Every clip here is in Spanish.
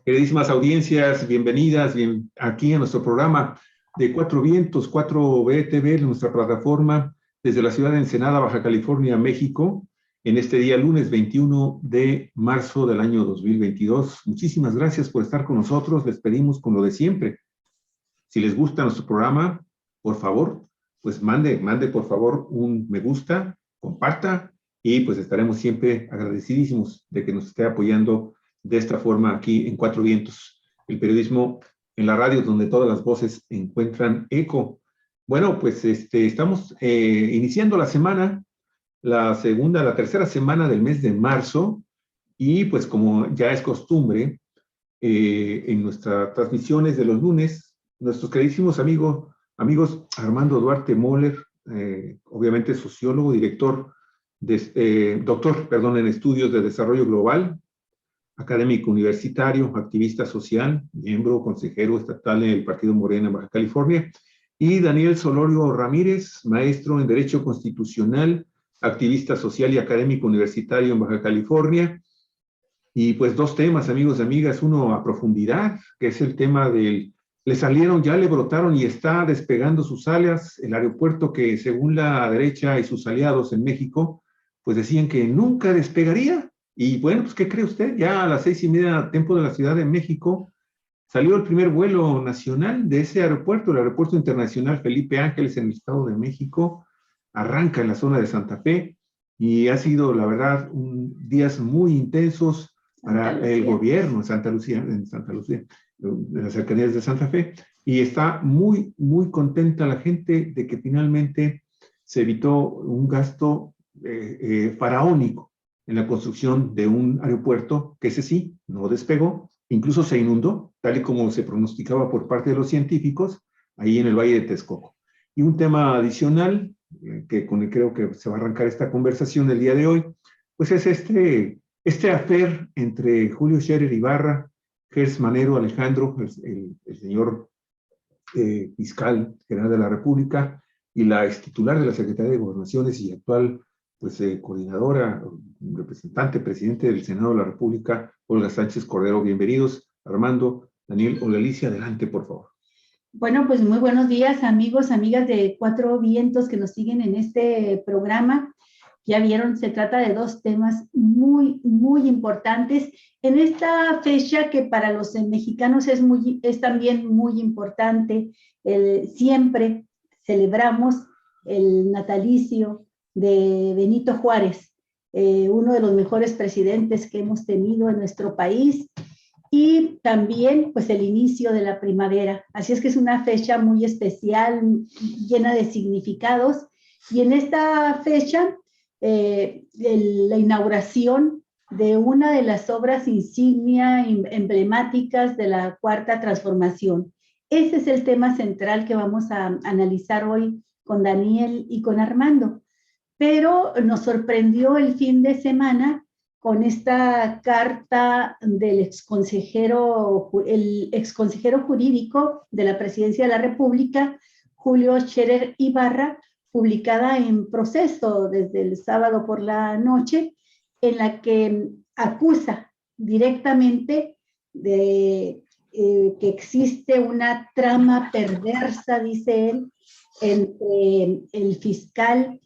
Queridísimas audiencias, bienvenidas aquí a nuestro programa de Cuatro Vientos, 4BTV, nuestra plataforma desde la ciudad de Ensenada, Baja California, México, en este día lunes 21 de marzo del año 2022. Muchísimas gracias por estar con nosotros. Les pedimos con lo de siempre. Si les gusta nuestro programa, por favor, pues mande por favor un me gusta, comparta y pues estaremos siempre agradecidísimos de que nos esté apoyando de esta forma aquí en Cuatro Vientos, el periodismo en la radio donde todas las voces encuentran eco. Bueno, pues estamos iniciando la semana, la tercera semana del mes de marzo y pues como ya es costumbre en nuestras transmisiones de los lunes, nuestros queridísimos amigos Armando Duarte Moller, obviamente sociólogo, doctor en estudios de desarrollo global, académico universitario, activista social, miembro consejero estatal en el Partido Morena Baja California, y Daniel Solorio Ramírez, maestro en Derecho Constitucional, activista social y académico universitario en Baja California. Y pues dos temas, amigos y amigas, uno a profundidad, que es el tema ya le brotaron y está despegando sus alas, el aeropuerto que según la derecha y sus aliados en México, pues decían que nunca despegaría. Y bueno, pues ¿qué cree usted? Ya a las 6:30 tiempo de la Ciudad de México, salió el primer vuelo nacional de ese aeropuerto, el Aeropuerto Internacional Felipe Ángeles en el Estado de México, arranca en la zona de Santa Fe y ha sido, la verdad, días muy intensos para el gobierno en Santa Lucía, en las cercanías de Santa Fe, y está muy, muy contenta la gente de que finalmente se evitó un gasto faraónico en la construcción de un aeropuerto que ese sí, no despegó, incluso se inundó, tal y como se pronosticaba por parte de los científicos, ahí en el Valle de Texcoco. Y un tema adicional, que con el creo que se va a arrancar esta conversación el día de hoy, pues es este affair entre Julio Scherer Ibarra, Gers Manero Alejandro, el señor fiscal general de la República, y la extitular de la Secretaría de Gobernaciones y actual pues coordinadora, representante, presidente del Senado de la República, Olga Sánchez Cordero. Bienvenidos, Armando, Daniel, Olga Alicia, adelante, por favor. Bueno, pues muy buenos días, amigos, amigas de Cuatro Vientos que nos siguen en este programa. Ya vieron, se trata de dos temas muy, muy importantes en esta fecha que para los mexicanos es también muy importante. Siempre celebramos el natalicio de Benito Juárez, uno de los mejores presidentes que hemos tenido en nuestro país, y también pues el inicio de la primavera. Así es que es una fecha muy especial, llena de significados, y en esta fecha la inauguración de una de las obras insignia emblemáticas de la Cuarta Transformación. Ese es el tema central que vamos a analizar hoy con Daniel y con Armando. Pero nos sorprendió el fin de semana con esta carta del el exconsejero jurídico de la Presidencia de la República, Julio Scherer Ibarra, publicada en Proceso desde el sábado por la noche, en la que acusa directamente de que existe una trama perversa, dice él, entre el fiscal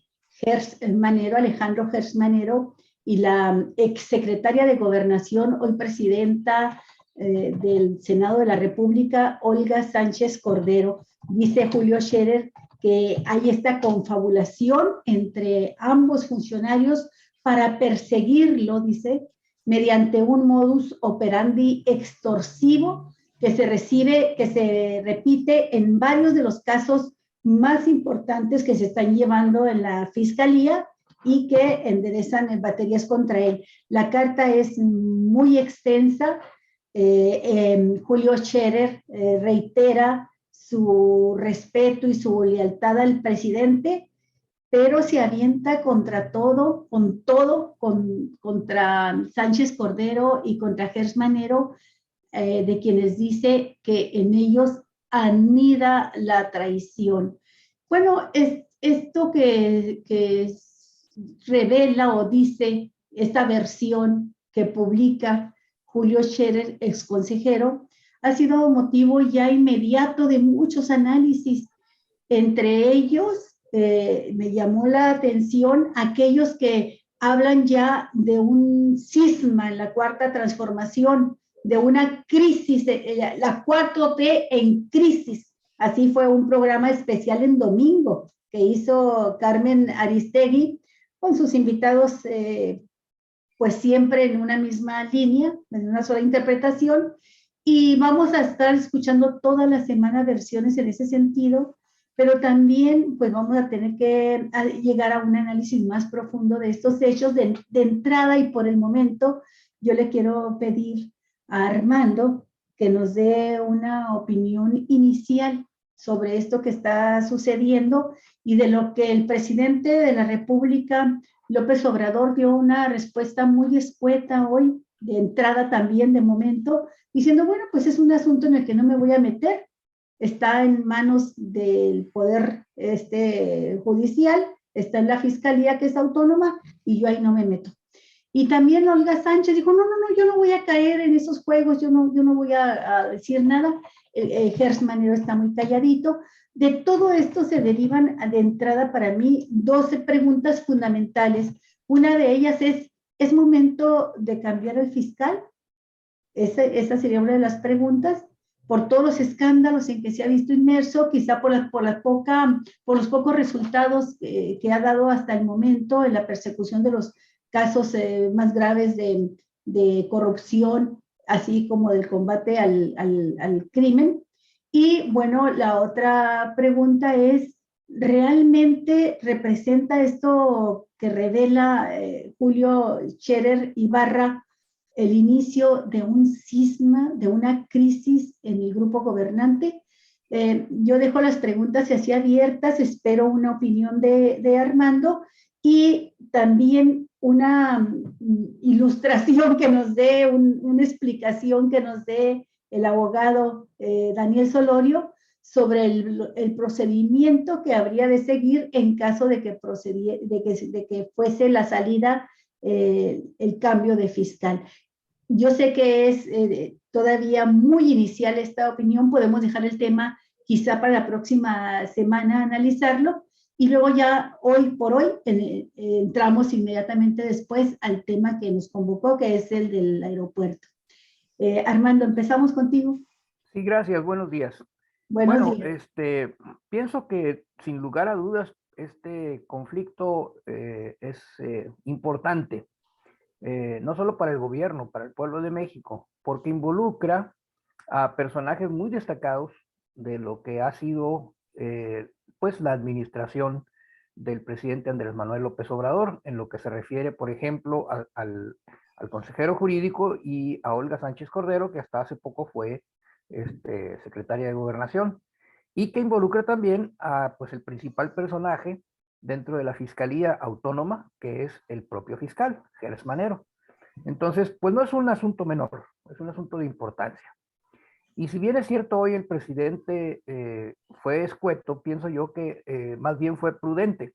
Alejandro Gers Manero, y la exsecretaria de Gobernación, hoy presidenta del Senado de la República, Olga Sánchez Cordero. Dice Julio Scherer que hay esta confabulación entre ambos funcionarios para perseguirlo, dice, mediante un modus operandi extorsivo que se repite en varios de los casos más importantes que se están llevando en la Fiscalía y que enderezan baterías contra él. La carta es muy extensa. Julio Scherer reitera su respeto y su lealtad al presidente, pero se avienta contra contra Sánchez Cordero y contra Gers Manero, de quienes dice que en ellos anida la traición. Bueno, esto que revela o dice esta versión que publica Julio Scherer, exconsejero, ha sido motivo ya inmediato de muchos análisis. Entre ellos, me llamó la atención aquellos que hablan ya de un cisma en la cuarta transformación, de una crisis, la 4T en crisis. Así fue un programa especial en domingo que hizo Carmen Aristegui con sus invitados, pues siempre en una misma línea, en una sola interpretación, y vamos a estar escuchando toda la semana versiones en ese sentido, pero también pues vamos a tener que llegar a un análisis más profundo de estos hechos de entrada, y por el momento yo le quiero pedir a Armando que nos dé una opinión inicial sobre esto que está sucediendo y de lo que el presidente de la República, López Obrador, dio una respuesta muy escueta hoy, de entrada también, de momento, diciendo, bueno, pues es un asunto en el que no me voy a meter, está en manos del poder judicial, está en la fiscalía, que es autónoma, y yo ahí no me meto. Y también Olga Sánchez dijo, no, yo no voy a caer en esos juegos, yo no voy a decir nada. Gers Manero está muy calladito. De todo esto se derivan de entrada para mí 12 preguntas fundamentales. Una de ellas ¿es momento de cambiar al fiscal? Esa sería una de las preguntas, por todos los escándalos en que se ha visto inmerso, quizá por los pocos resultados que ha dado hasta el momento en la persecución de los casos más graves de corrupción, así como del combate al crimen. Y bueno, la otra pregunta es, ¿realmente representa esto que revela Julio Scherer Ibarra el inicio de un cisma, de una crisis en el grupo gobernante? Yo dejo las preguntas así abiertas, espero una opinión de Armando, y también una ilustración que nos dé, una explicación que nos dé el abogado Daniel Solorio sobre el procedimiento que habría de seguir en caso de que fuese la salida, el cambio de fiscal. Yo sé que es todavía muy inicial esta opinión, podemos dejar el tema quizá para la próxima semana analizarlo, y luego ya hoy por hoy entramos inmediatamente después al tema que nos convocó, que es el del aeropuerto. Armando, empezamos contigo. Sí, gracias, buenos días. Buenos días. Pienso que sin lugar a dudas este conflicto es importante, no solo para el gobierno, para el pueblo de México, porque involucra a personajes muy destacados de lo que ha sido pues la administración del presidente Andrés Manuel López Obrador, en lo que se refiere, por ejemplo, al consejero jurídico y a Olga Sánchez Cordero, que hasta hace poco fue secretaria de Gobernación, y que involucra también a pues el principal personaje dentro de la Fiscalía Autónoma, que es el propio fiscal, Gers Manero. Entonces, pues no es un asunto menor, es un asunto de importancia. Y si bien es cierto, hoy el presidente fue escueto, pienso yo que más bien fue prudente,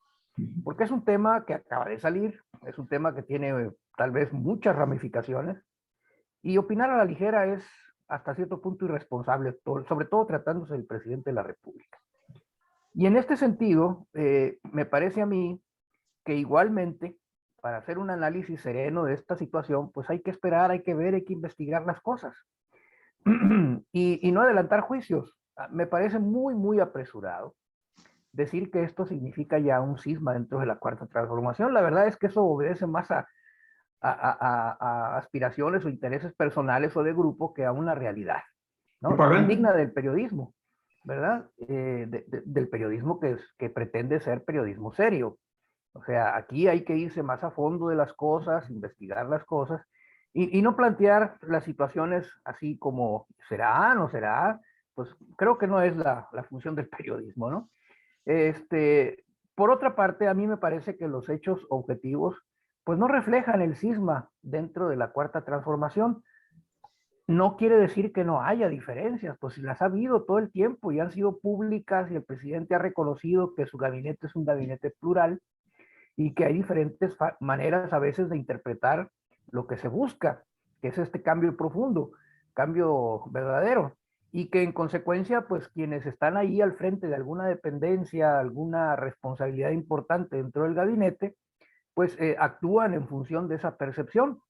porque es un tema que acaba de salir, es un tema que tiene tal vez muchas ramificaciones, y opinar a la ligera es hasta cierto punto irresponsable, sobre todo tratándose del presidente de la República. Y en este sentido, me parece a mí que igualmente, para hacer un análisis sereno de esta situación, pues hay que esperar, hay que ver, hay que investigar las cosas. y no adelantar juicios. Me parece muy apresurado decir que esto significa ya un cisma dentro de la cuarta transformación. La verdad es que eso obedece más a aspiraciones o intereses personales o de grupo que a una realidad, ¿no? Indigna del periodismo, ¿verdad? Del periodismo que pretende ser periodismo serio. O sea, aquí hay que irse más a fondo de las cosas, investigar las cosas, y no plantear las situaciones así como será, no será. Pues creo que no es la función del periodismo, ¿no? Por otra parte, a mí me parece que los hechos objetivos pues no reflejan el cisma dentro de la cuarta transformación. No quiere decir que no haya diferencias, pues las ha habido todo el tiempo y han sido públicas, y el presidente ha reconocido que su gabinete es un gabinete plural y que hay diferentes maneras a veces de interpretar lo que se busca. que es este cambio profundo, cambio verdadero, y que en consecuencia, pues quienes están ahí al frente de alguna dependencia, alguna responsabilidad importante dentro del gabinete, pues actúan en función de esa percepción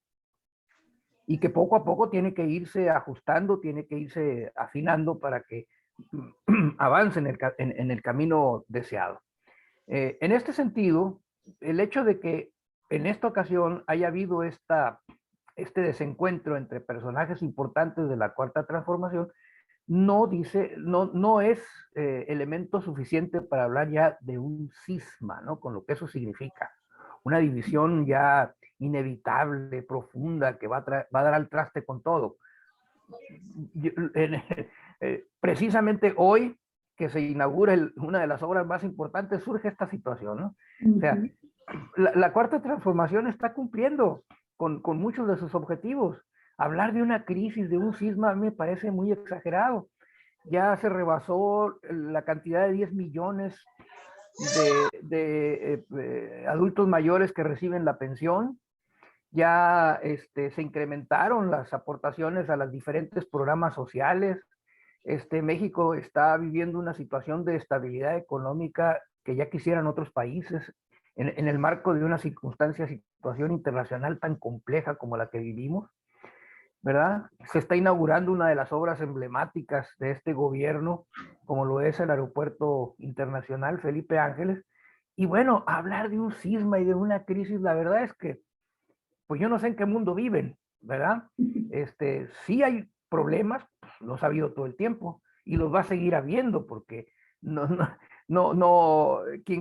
y que poco a poco tiene que irse ajustando, tiene que irse afinando para que avance en el camino deseado. En este sentido, el hecho de que en esta ocasión haya habido este desencuentro entre personajes importantes de la Cuarta Transformación no es elemento suficiente para hablar ya de un cisma, ¿no? Con lo que eso significa. Una división ya inevitable, profunda, que va a dar al traste con todo. Precisamente hoy que se inaugura una de las obras más importantes, surge esta situación, ¿no? O sea, la Cuarta Transformación está cumpliendo con muchos de sus objetivos. Hablar de una crisis, de un cisma, a mí me parece muy exagerado. Ya se rebasó la cantidad de 10 millones de adultos mayores que reciben la pensión. Ya se incrementaron las aportaciones a los diferentes programas sociales. México está viviendo una situación de estabilidad económica que ya quisieran otros países en el marco de una situación internacional tan compleja como la que vivimos, ¿verdad? Se está inaugurando una de las obras emblemáticas de este gobierno, como lo es el Aeropuerto Internacional Felipe Ángeles. Y bueno, hablar de un cisma y de una crisis, la verdad es que, pues yo no sé en qué mundo viven, ¿verdad? Sí hay problemas, pues, los ha habido todo el tiempo y los va a seguir habiendo porque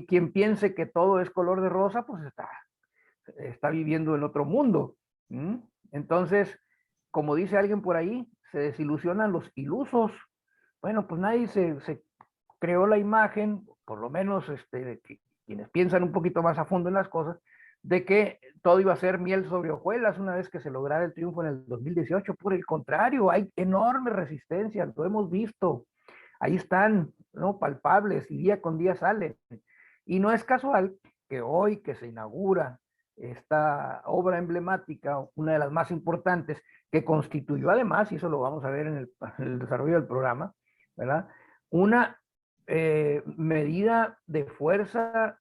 quien piense que todo es color de rosa, pues está viviendo en otro mundo. Entonces, como dice alguien por ahí, se desilusionan los ilusos. Bueno, pues nadie se creó la imagen, por lo menos quienes piensan un poquito más a fondo en las cosas, de que todo iba a ser miel sobre hojuelas una vez que se lograra el triunfo en el 2018. Por el contrario, hay enorme resistencia, lo hemos visto. Ahí están, ¿no? Palpables y día con día salen. Y no es casual que hoy que se inaugura esta obra emblemática, una de las más importantes, que constituyó además, y eso lo vamos a ver en el desarrollo del programa, ¿verdad? Una medida de fuerza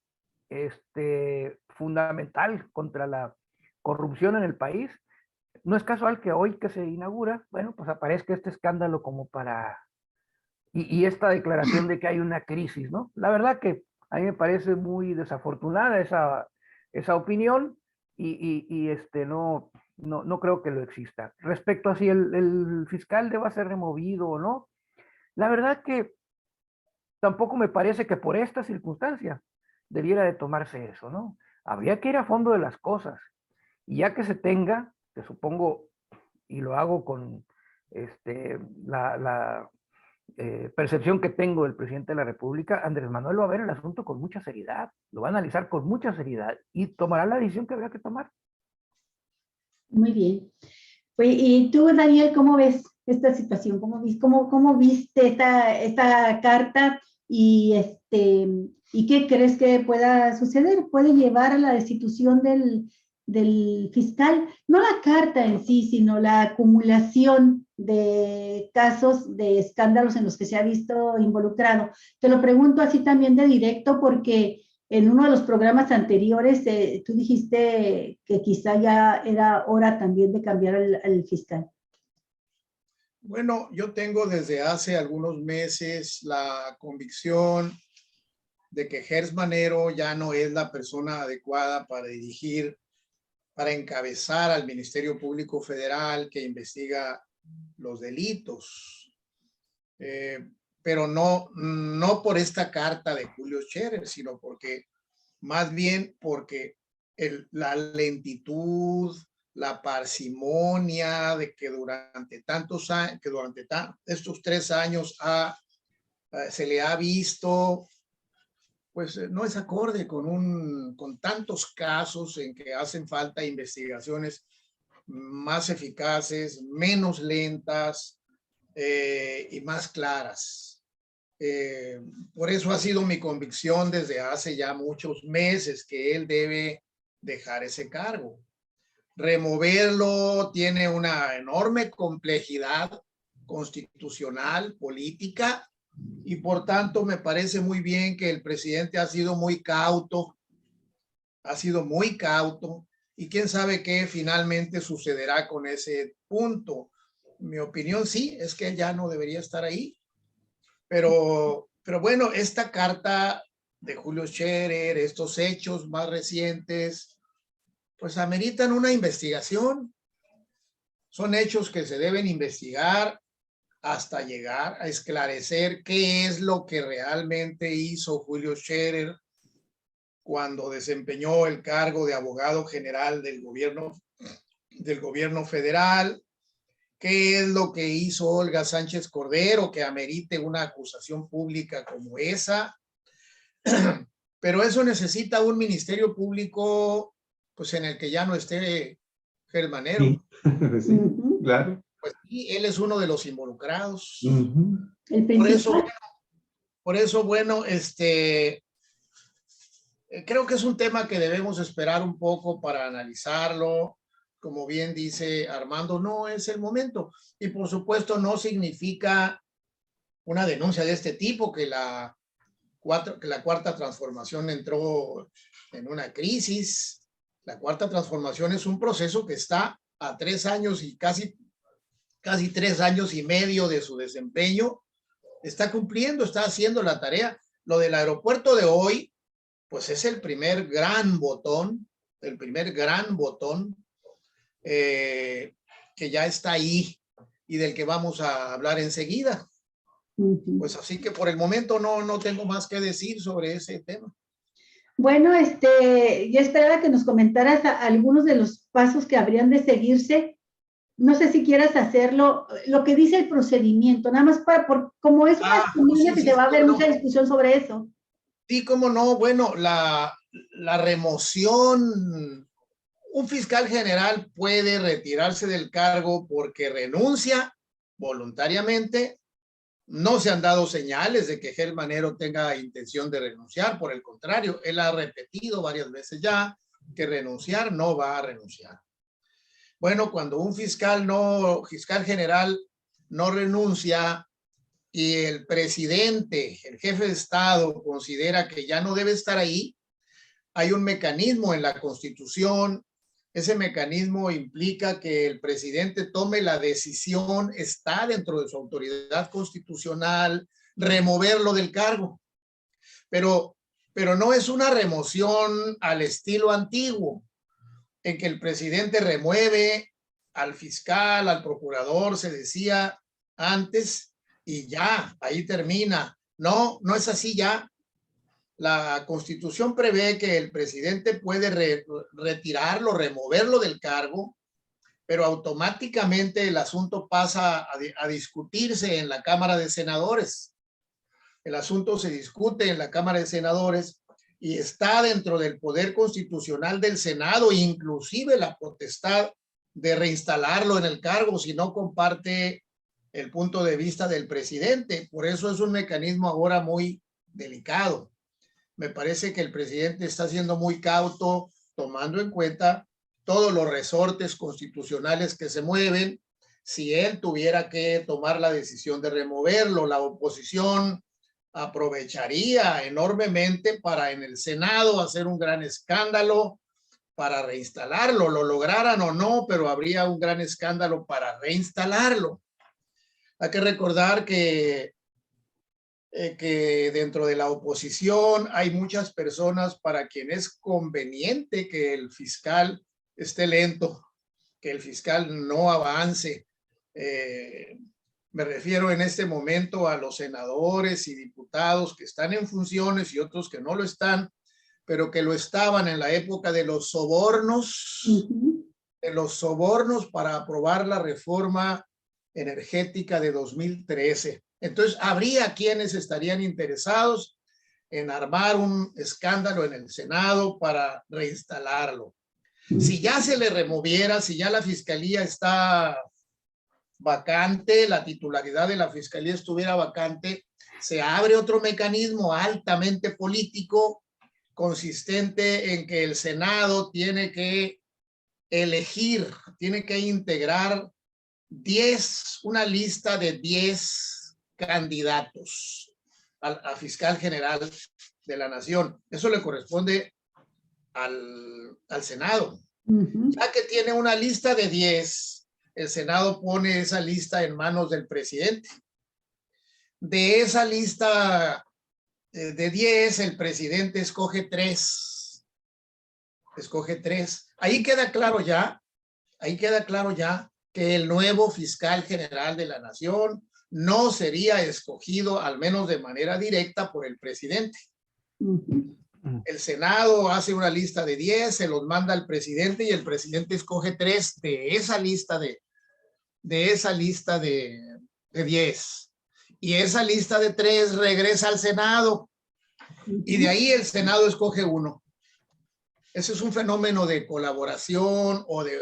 fundamental contra la corrupción en el país. No es casual que hoy que se inaugura, bueno, pues aparezca este escándalo como para... Y esta declaración de que hay una crisis, ¿no? La verdad que a mí me parece muy desafortunada esa opinión y no creo que lo exista. Respecto a si el fiscal deba ser removido o no, la verdad que tampoco me parece que por esta circunstancia debiera de tomarse eso, ¿no? Habría que ir a fondo de las cosas. Y ya que se tenga, que supongo, y lo hago con la percepción que tengo del presidente de la República, Andrés Manuel va a ver el asunto con mucha seriedad, lo va a analizar con mucha seriedad y tomará la decisión que habrá que tomar. Muy bien. Pues, y tú, Daniel, ¿cómo ves esta situación? ¿Cómo viste esta carta y, y qué crees que pueda suceder? ¿Puede llevar a la destitución del fiscal? No la carta en sí, sino la acumulación de casos de escándalos en los que se ha visto involucrado. Te lo pregunto así también de directo porque en uno de los programas anteriores tú dijiste que quizá ya era hora también de cambiar al fiscal. Bueno, yo tengo desde hace algunos meses la convicción de que Gers Manero ya no es la persona adecuada para dirigir, para encabezar al Ministerio Público Federal que investiga los delitos. Pero no por esta carta de Julio Scherer, sino porque más bien porque la lentitud, la parsimonia de que durante tantos años, que durante estos 3 años se le ha visto, pues no es acorde con tantos casos en que hacen falta investigaciones más eficaces, menos lentas y más claras. Por eso ha sido mi convicción desde hace ya muchos meses que él debe dejar ese cargo. Removerlo tiene una enorme complejidad constitucional, política, y por tanto me parece muy bien que el presidente ha sido muy cauto, y quién sabe qué finalmente sucederá con ese punto. Mi opinión sí, es que él ya no debería estar ahí, pero bueno, esta carta de Julio Scherer, estos hechos más recientes, pues ameritan una investigación. Son hechos que se deben investigar hasta llegar a esclarecer qué es lo que realmente hizo Julio Scherer cuando desempeñó el cargo de abogado general del gobierno federal, qué es lo que hizo Olga Sánchez Cordero que amerite una acusación pública como esa. Pero eso necesita un ministerio público, pues en el que ya no esté Gertz Manero. Sí, sí, claro. Pues sí, él es uno de los involucrados. El principal. Por eso, bueno, creo que es un tema que debemos esperar un poco para analizarlo. Como bien dice Armando, no es el momento. Y por supuesto no significa una denuncia de este tipo, que la cuarta transformación entró en una crisis. La cuarta transformación es un proceso que está a 3 años y casi 3 años y medio de su desempeño. Está cumpliendo, está haciendo la tarea. Lo del aeropuerto de hoy, pues es el primer gran botón que ya está ahí y del que vamos a hablar enseguida. Pues así que por el momento no tengo más que decir sobre ese tema. Bueno, yo esperaba que nos comentaras algunos de los pasos que habrían de seguirse. No sé si quieras hacerlo, lo que dice el procedimiento, nada más como es una niña que se va a haber mucha discusión sobre eso. Sí, cómo no. Bueno, la remoción, un fiscal general puede retirarse del cargo porque renuncia voluntariamente. No se han dado señales de que Gertz Manero tenga intención de renunciar, por el contrario, él ha repetido varias veces ya que renunciar no va a renunciar. Bueno, cuando un fiscal general no renuncia y el presidente, el jefe de Estado, considera que ya no debe estar ahí, hay un mecanismo en la Constitución. Ese mecanismo implica que el presidente tome la decisión, está dentro de su autoridad constitucional, removerlo del cargo. Pero no es una remoción al estilo antiguo, en que el presidente remueve al fiscal, al procurador, se decía antes, y ya, ahí termina. No es así ya. La Constitución prevé que el presidente puede retirarlo, removerlo del cargo, pero automáticamente el asunto pasa a discutirse en la Cámara de Senadores. El asunto se discute en la Cámara de Senadores y está dentro del poder constitucional del Senado, inclusive la potestad de reinstalarlo en el cargo si no comparte el punto de vista del presidente. Por eso es un mecanismo ahora muy delicado. Me parece que el presidente está siendo muy cauto, tomando en cuenta todos los resortes constitucionales que se mueven. Si él tuviera que tomar la decisión de removerlo, la oposición aprovecharía enormemente para en el Senado hacer un gran escándalo para reinstalarlo, lo lograran o no, pero habría un gran escándalo para reinstalarlo. Hay que recordar que dentro de la oposición hay muchas personas para quien es conveniente que el fiscal esté lento, que el fiscal no avance. Me refiero en este momento a los senadores y diputados que están en funciones y otros que no lo están, pero que lo estaban en la época de los sobornos, para aprobar la reforma energética de 2013. Entonces, habría quienes estarían interesados en armar un escándalo en el Senado para reinstalarlo. Si ya se le removiera, si ya la fiscalía está vacante, la titularidad de la fiscalía estuviera vacante, se abre otro mecanismo altamente político, consistente en que el Senado tiene que elegir, tiene que integrar una lista de 10 candidatos a fiscal general de la nación. Eso le corresponde al Senado. Ya que tiene una lista de 10, el Senado pone esa lista en manos del presidente. De esa lista de 10, el presidente escoge 3. Escoge 3. Ahí queda claro ya que el nuevo fiscal general de la nación no sería escogido, al menos de manera directa, por el presidente. El Senado hace una lista de 10, se los manda al presidente y el presidente escoge 3 de esa lista de 10. Y esa lista de 3 regresa al Senado y de ahí el Senado escoge 1. Ese es un fenómeno de colaboración o de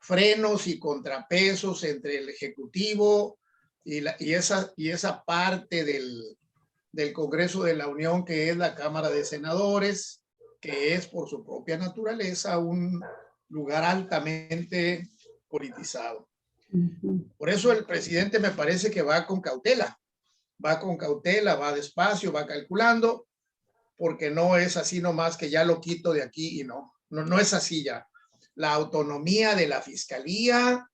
frenos y contrapesos entre el Ejecutivo y esa parte del Congreso de la Unión, que es la Cámara de Senadores, que es por su propia naturaleza un lugar altamente politizado. Por eso el presidente me parece que va con cautela, va despacio, va calculando, porque no es así nomás que ya lo quito de aquí y no es así ya. La autonomía de la fiscalía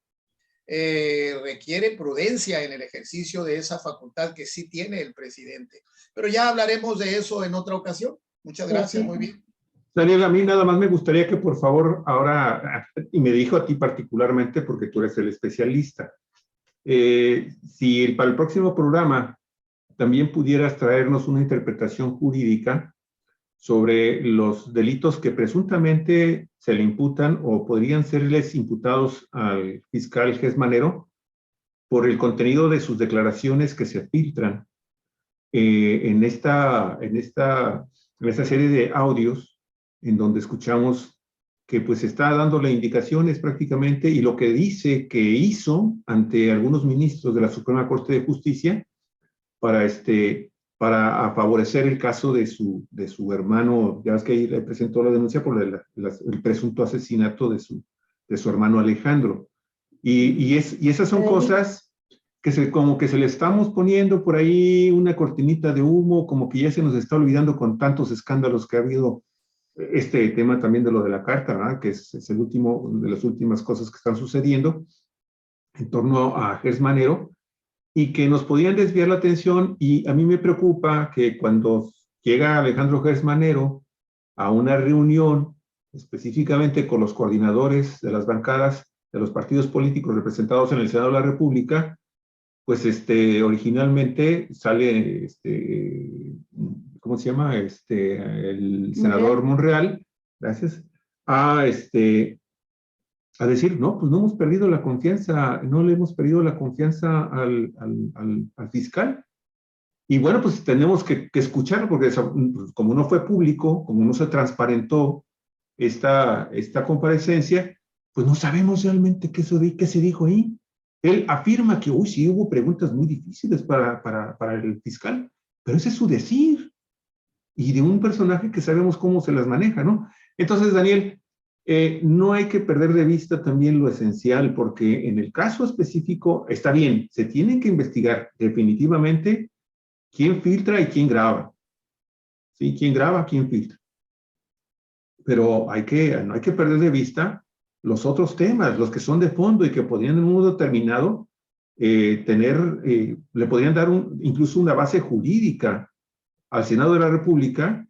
requiere prudencia en el ejercicio de esa facultad que sí tiene el presidente. Pero ya hablaremos de eso en otra ocasión. Muchas gracias, muy bien. Daniel, a mí nada más me gustaría que por favor ahora, y me dirijo a ti particularmente porque tú eres el especialista, si para el próximo programa también pudieras traernos una interpretación jurídica sobre los delitos que presuntamente se le imputan o podrían serles imputados al fiscal Gers Manero por el contenido de sus declaraciones que se filtran en esta serie de audios en donde escuchamos que pues está dándole indicaciones prácticamente y lo que dice que hizo ante algunos ministros de la Suprema Corte de Justicia para favorecer el caso de su hermano. Ya ves que ahí le presentó la denuncia por el presunto asesinato de su hermano Alejandro. Y esas son cosas que como que se le estamos poniendo por ahí una cortinita de humo, como que ya se nos está olvidando con tantos escándalos que ha habido. Este tema también de lo de la carta, ¿verdad? Que es el último de las últimas cosas que están sucediendo en torno a Gers Manero, y que nos podían desviar la atención. Y a mí me preocupa que cuando llega Alejandro Gers Manero a una reunión, específicamente con los coordinadores de las bancadas de los partidos políticos representados en el Senado de la República, pues originalmente sale, ¿cómo se llama? El senador Monreal, gracias, a decir, no, pues no hemos perdido la confianza, no le hemos perdido la confianza al fiscal. Y bueno, pues tenemos que escuchar, porque como no fue público, como no se transparentó esta comparecencia, pues no sabemos realmente qué se dijo ahí. Él afirma que, sí hubo preguntas muy difíciles para el fiscal, pero ese es su decir, y de un personaje que sabemos cómo se las maneja, ¿no? Entonces, Daniel, no hay que perder de vista también lo esencial, porque en el caso específico, está bien, se tienen que investigar definitivamente quién filtra y quién graba. ¿Sí? ¿Quién graba, quién filtra? Pero no hay que perder de vista los otros temas, los que son de fondo y que podrían en un modo determinado le podrían dar incluso una base jurídica al Senado de la República,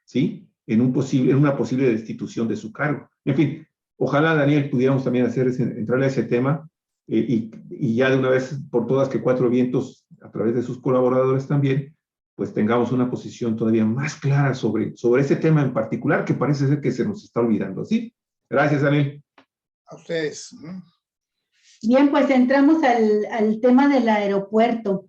¿sí? En una posible destitución de su cargo. En fin, ojalá, Daniel, pudiéramos también entrarle a ese tema y ya de una vez por todas que Cuatro Vientos, a través de sus colaboradores también, pues tengamos una posición todavía más clara sobre ese tema en particular que parece ser que se nos está olvidando, ¿sí? Gracias, Daniel. A ustedes. Bien, pues entramos al tema del aeropuerto.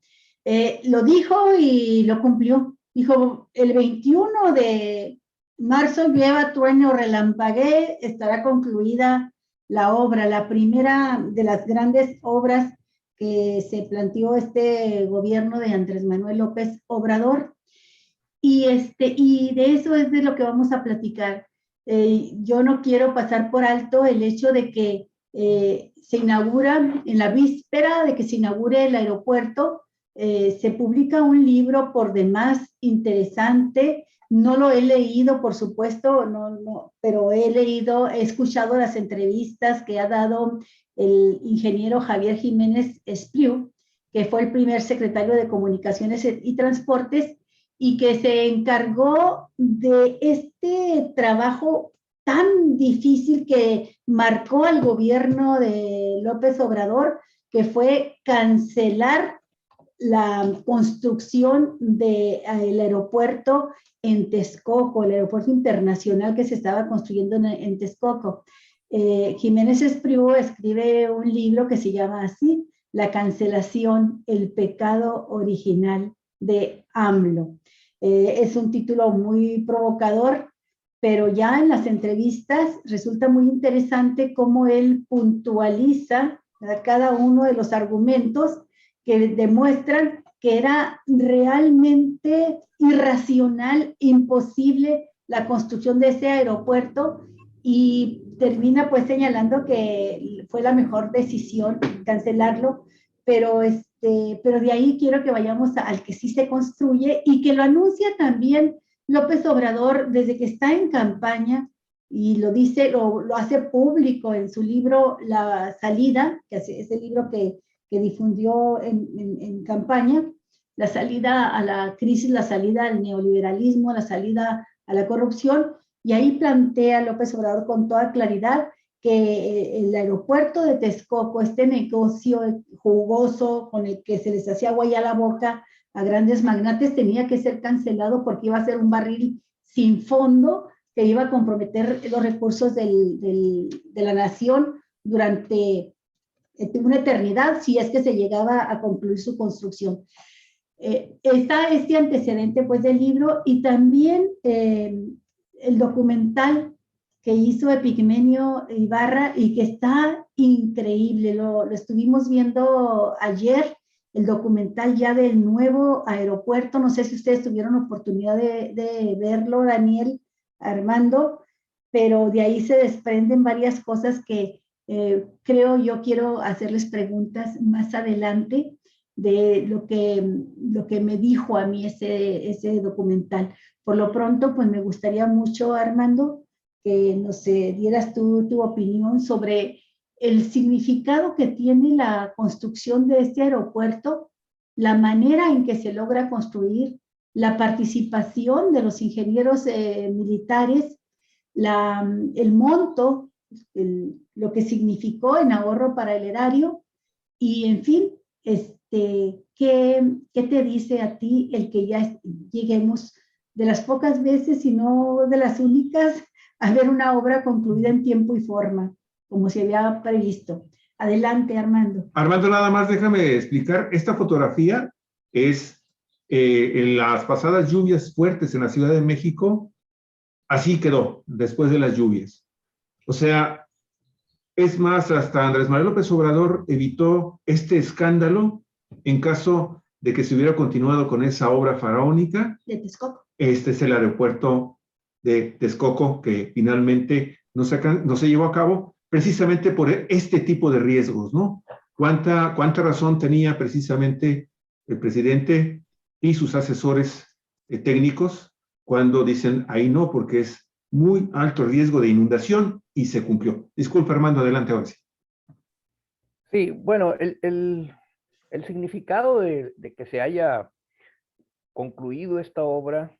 Lo dijo y lo cumplió. Dijo, el 21 de marzo llueva, trueno, relampaguee, estará concluida la obra, la primera de las grandes obras que se planteó este gobierno de Andrés Manuel López Obrador. Y de eso es de lo que vamos a platicar. yo no quiero pasar por alto el hecho de que se inaugura, en la víspera de que se inaugure el aeropuerto, se publica un libro por demás interesante. No lo he leído, por supuesto, pero he escuchado las entrevistas que ha dado el ingeniero Javier Jiménez Espriu, que fue el primer secretario de Comunicaciones y Transportes, y que se encargó de este trabajo tan difícil que marcó al gobierno de López Obrador, que fue cancelar la construcción del aeropuerto en Texcoco, el aeropuerto internacional que se estaba construyendo en Texcoco. Jiménez Espriu escribe un libro que se llama así, La cancelación, el pecado original de AMLO. Es un título muy provocador, pero ya en las entrevistas resulta muy interesante cómo él puntualiza cada uno de los argumentos que demuestran que era realmente irracional, imposible la construcción de ese aeropuerto, y termina pues señalando que fue la mejor decisión cancelarlo, pero de ahí quiero que vayamos al que sí se construye y que lo anuncia también López Obrador desde que está en campaña, y lo dice, lo hace público en su libro La Salida, que es el libro que difundió en campaña, la salida a la crisis, la salida al neoliberalismo, la salida a la corrupción, y ahí plantea López Obrador con toda claridad que el aeropuerto de Texcoco, este negocio jugoso con el que se les hacía agua a la boca a grandes magnates, tenía que ser cancelado porque iba a ser un barril sin fondo que iba a comprometer los recursos de la nación durante una eternidad si es que se llegaba a concluir su construcción. Está este antecedente pues del libro, y también el documental que hizo Epigmenio Ibarra y que está increíble. Lo estuvimos viendo ayer, el documental ya del nuevo aeropuerto. No sé si ustedes tuvieron oportunidad de verlo, Daniel, Armando, pero de ahí se desprenden varias cosas que creo yo quiero hacerles preguntas más adelante de lo que me dijo a mí ese documental. Por lo pronto, pues me gustaría mucho, Armando, que nos dieras tu opinión sobre el significado que tiene la construcción de este aeropuerto, la manera en que se logra construir, la participación de los ingenieros militares, el monto, lo que significó en ahorro para el erario, y en fin, ¿qué te dice a ti el que ya lleguemos de las pocas veces, y no de las únicas, a ver una obra concluida en tiempo y forma, como se había previsto? Adelante, Armando. Armando, nada más déjame explicar. Esta fotografía es en las pasadas lluvias fuertes en la Ciudad de México. Así quedó después de las lluvias. O sea, es más, hasta Andrés Manuel López Obrador evitó este escándalo en caso de que se hubiera continuado con esa obra faraónica. De Texcoco. Este es el aeropuerto de Texcoco que finalmente no se llevó a cabo precisamente por este tipo de riesgos, ¿no? ¿Cuánta razón tenía precisamente el presidente y sus asesores técnicos cuando dicen ahí no, porque es muy alto riesgo de inundación, y se cumplió? Disculpa, Armando, adelante ahora sí. Sí, bueno, el significado de que se haya concluido esta obra,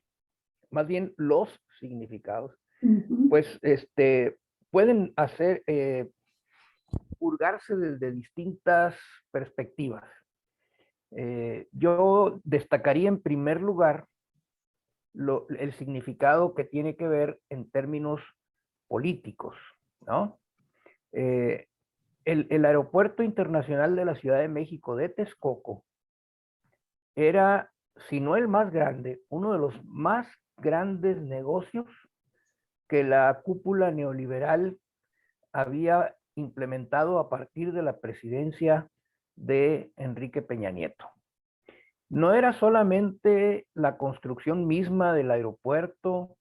más bien los significados, pues pueden hacer, purgarse desde distintas perspectivas. Yo destacaría en primer lugar el significado que tiene que ver en términos políticos, ¿no? El Aeropuerto Internacional de la Ciudad de México de Texcoco era, si no el más grande, uno de los más grandes negocios que la cúpula neoliberal había implementado a partir de la presidencia de Enrique Peña Nieto. No era solamente la construcción misma del aeropuerto,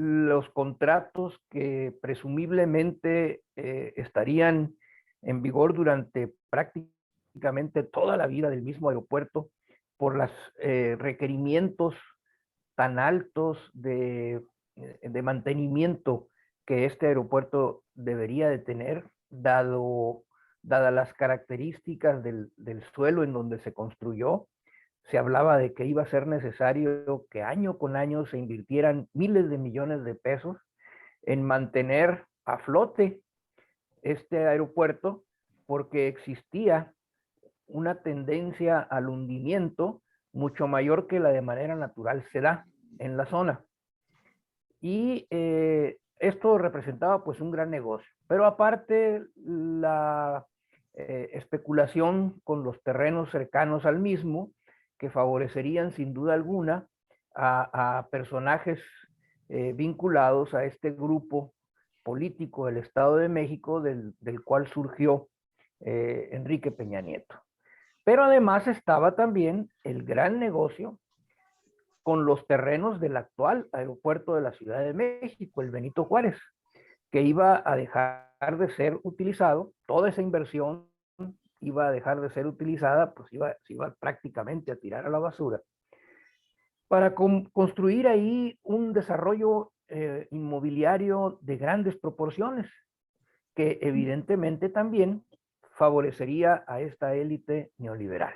los contratos que presumiblemente estarían en vigor durante prácticamente toda la vida del mismo aeropuerto por los requerimientos tan altos de mantenimiento que este aeropuerto debería de tener, dadas las características del suelo en donde se construyó. Se hablaba de que iba a ser necesario que año con año se invirtieran miles de millones de pesos en mantener a flote este aeropuerto, porque existía una tendencia al hundimiento mucho mayor que la de manera natural se da en la zona. Y esto representaba pues un gran negocio. Pero aparte la especulación con los terrenos cercanos al mismo, que favorecerían sin duda alguna a personajes vinculados a este grupo político del Estado de México, del cual surgió Enrique Peña Nieto. Pero además estaba también el gran negocio con los terrenos del actual aeropuerto de la Ciudad de México, el Benito Juárez, que iba a dejar de ser utilizado, toda esa inversión iba a dejar de ser utilizada, pues se iba prácticamente a tirar a la basura, para construir ahí un desarrollo inmobiliario de grandes proporciones, que evidentemente también favorecería a esta élite neoliberal.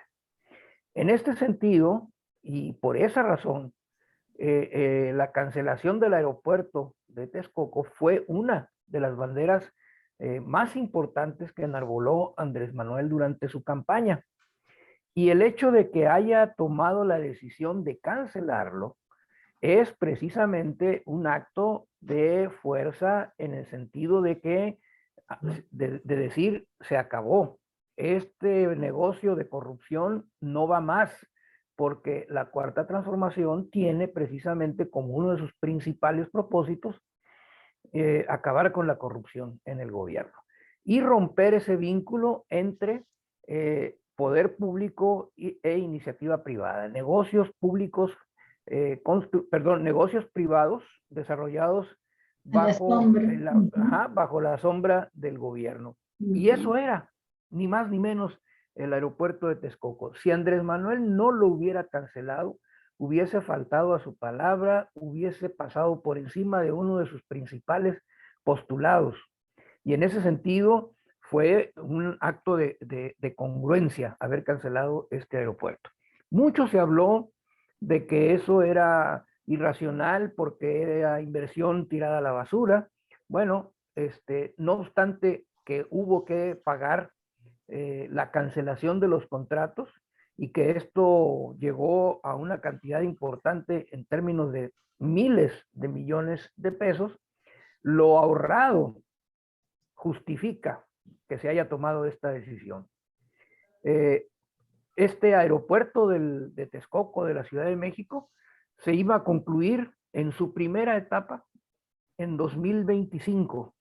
En este sentido, y por esa razón, la cancelación del aeropuerto de Texcoco fue una de las banderas más importantes que enarboló Andrés Manuel durante su campaña. Y el hecho de que haya tomado la decisión de cancelarlo es precisamente un acto de fuerza, en el sentido de que, de decir, se acabó. Este negocio de corrupción no va más, porque la Cuarta Transformación tiene precisamente como uno de sus principales propósitos acabar con la corrupción en el gobierno y romper ese vínculo entre poder público e iniciativa privada, negocios públicos, negocios privados desarrollados bajo la sombra del gobierno. Y eso era, ni más ni menos, el aeropuerto de Texcoco. Si Andrés Manuel no lo hubiera cancelado, hubiese faltado a su palabra, hubiese pasado por encima de uno de sus principales postulados. Y en ese sentido fue un acto de congruencia haber cancelado este aeropuerto. Mucho se habló de que eso era irracional porque era inversión tirada a la basura. Bueno, no obstante que hubo que pagar la cancelación de los contratos, y que esto llegó a una cantidad importante en términos de miles de millones de pesos, lo ahorrado justifica que se haya tomado esta decisión. Este aeropuerto de Texcoco, de la Ciudad de México, se iba a concluir en su primera etapa en 2025,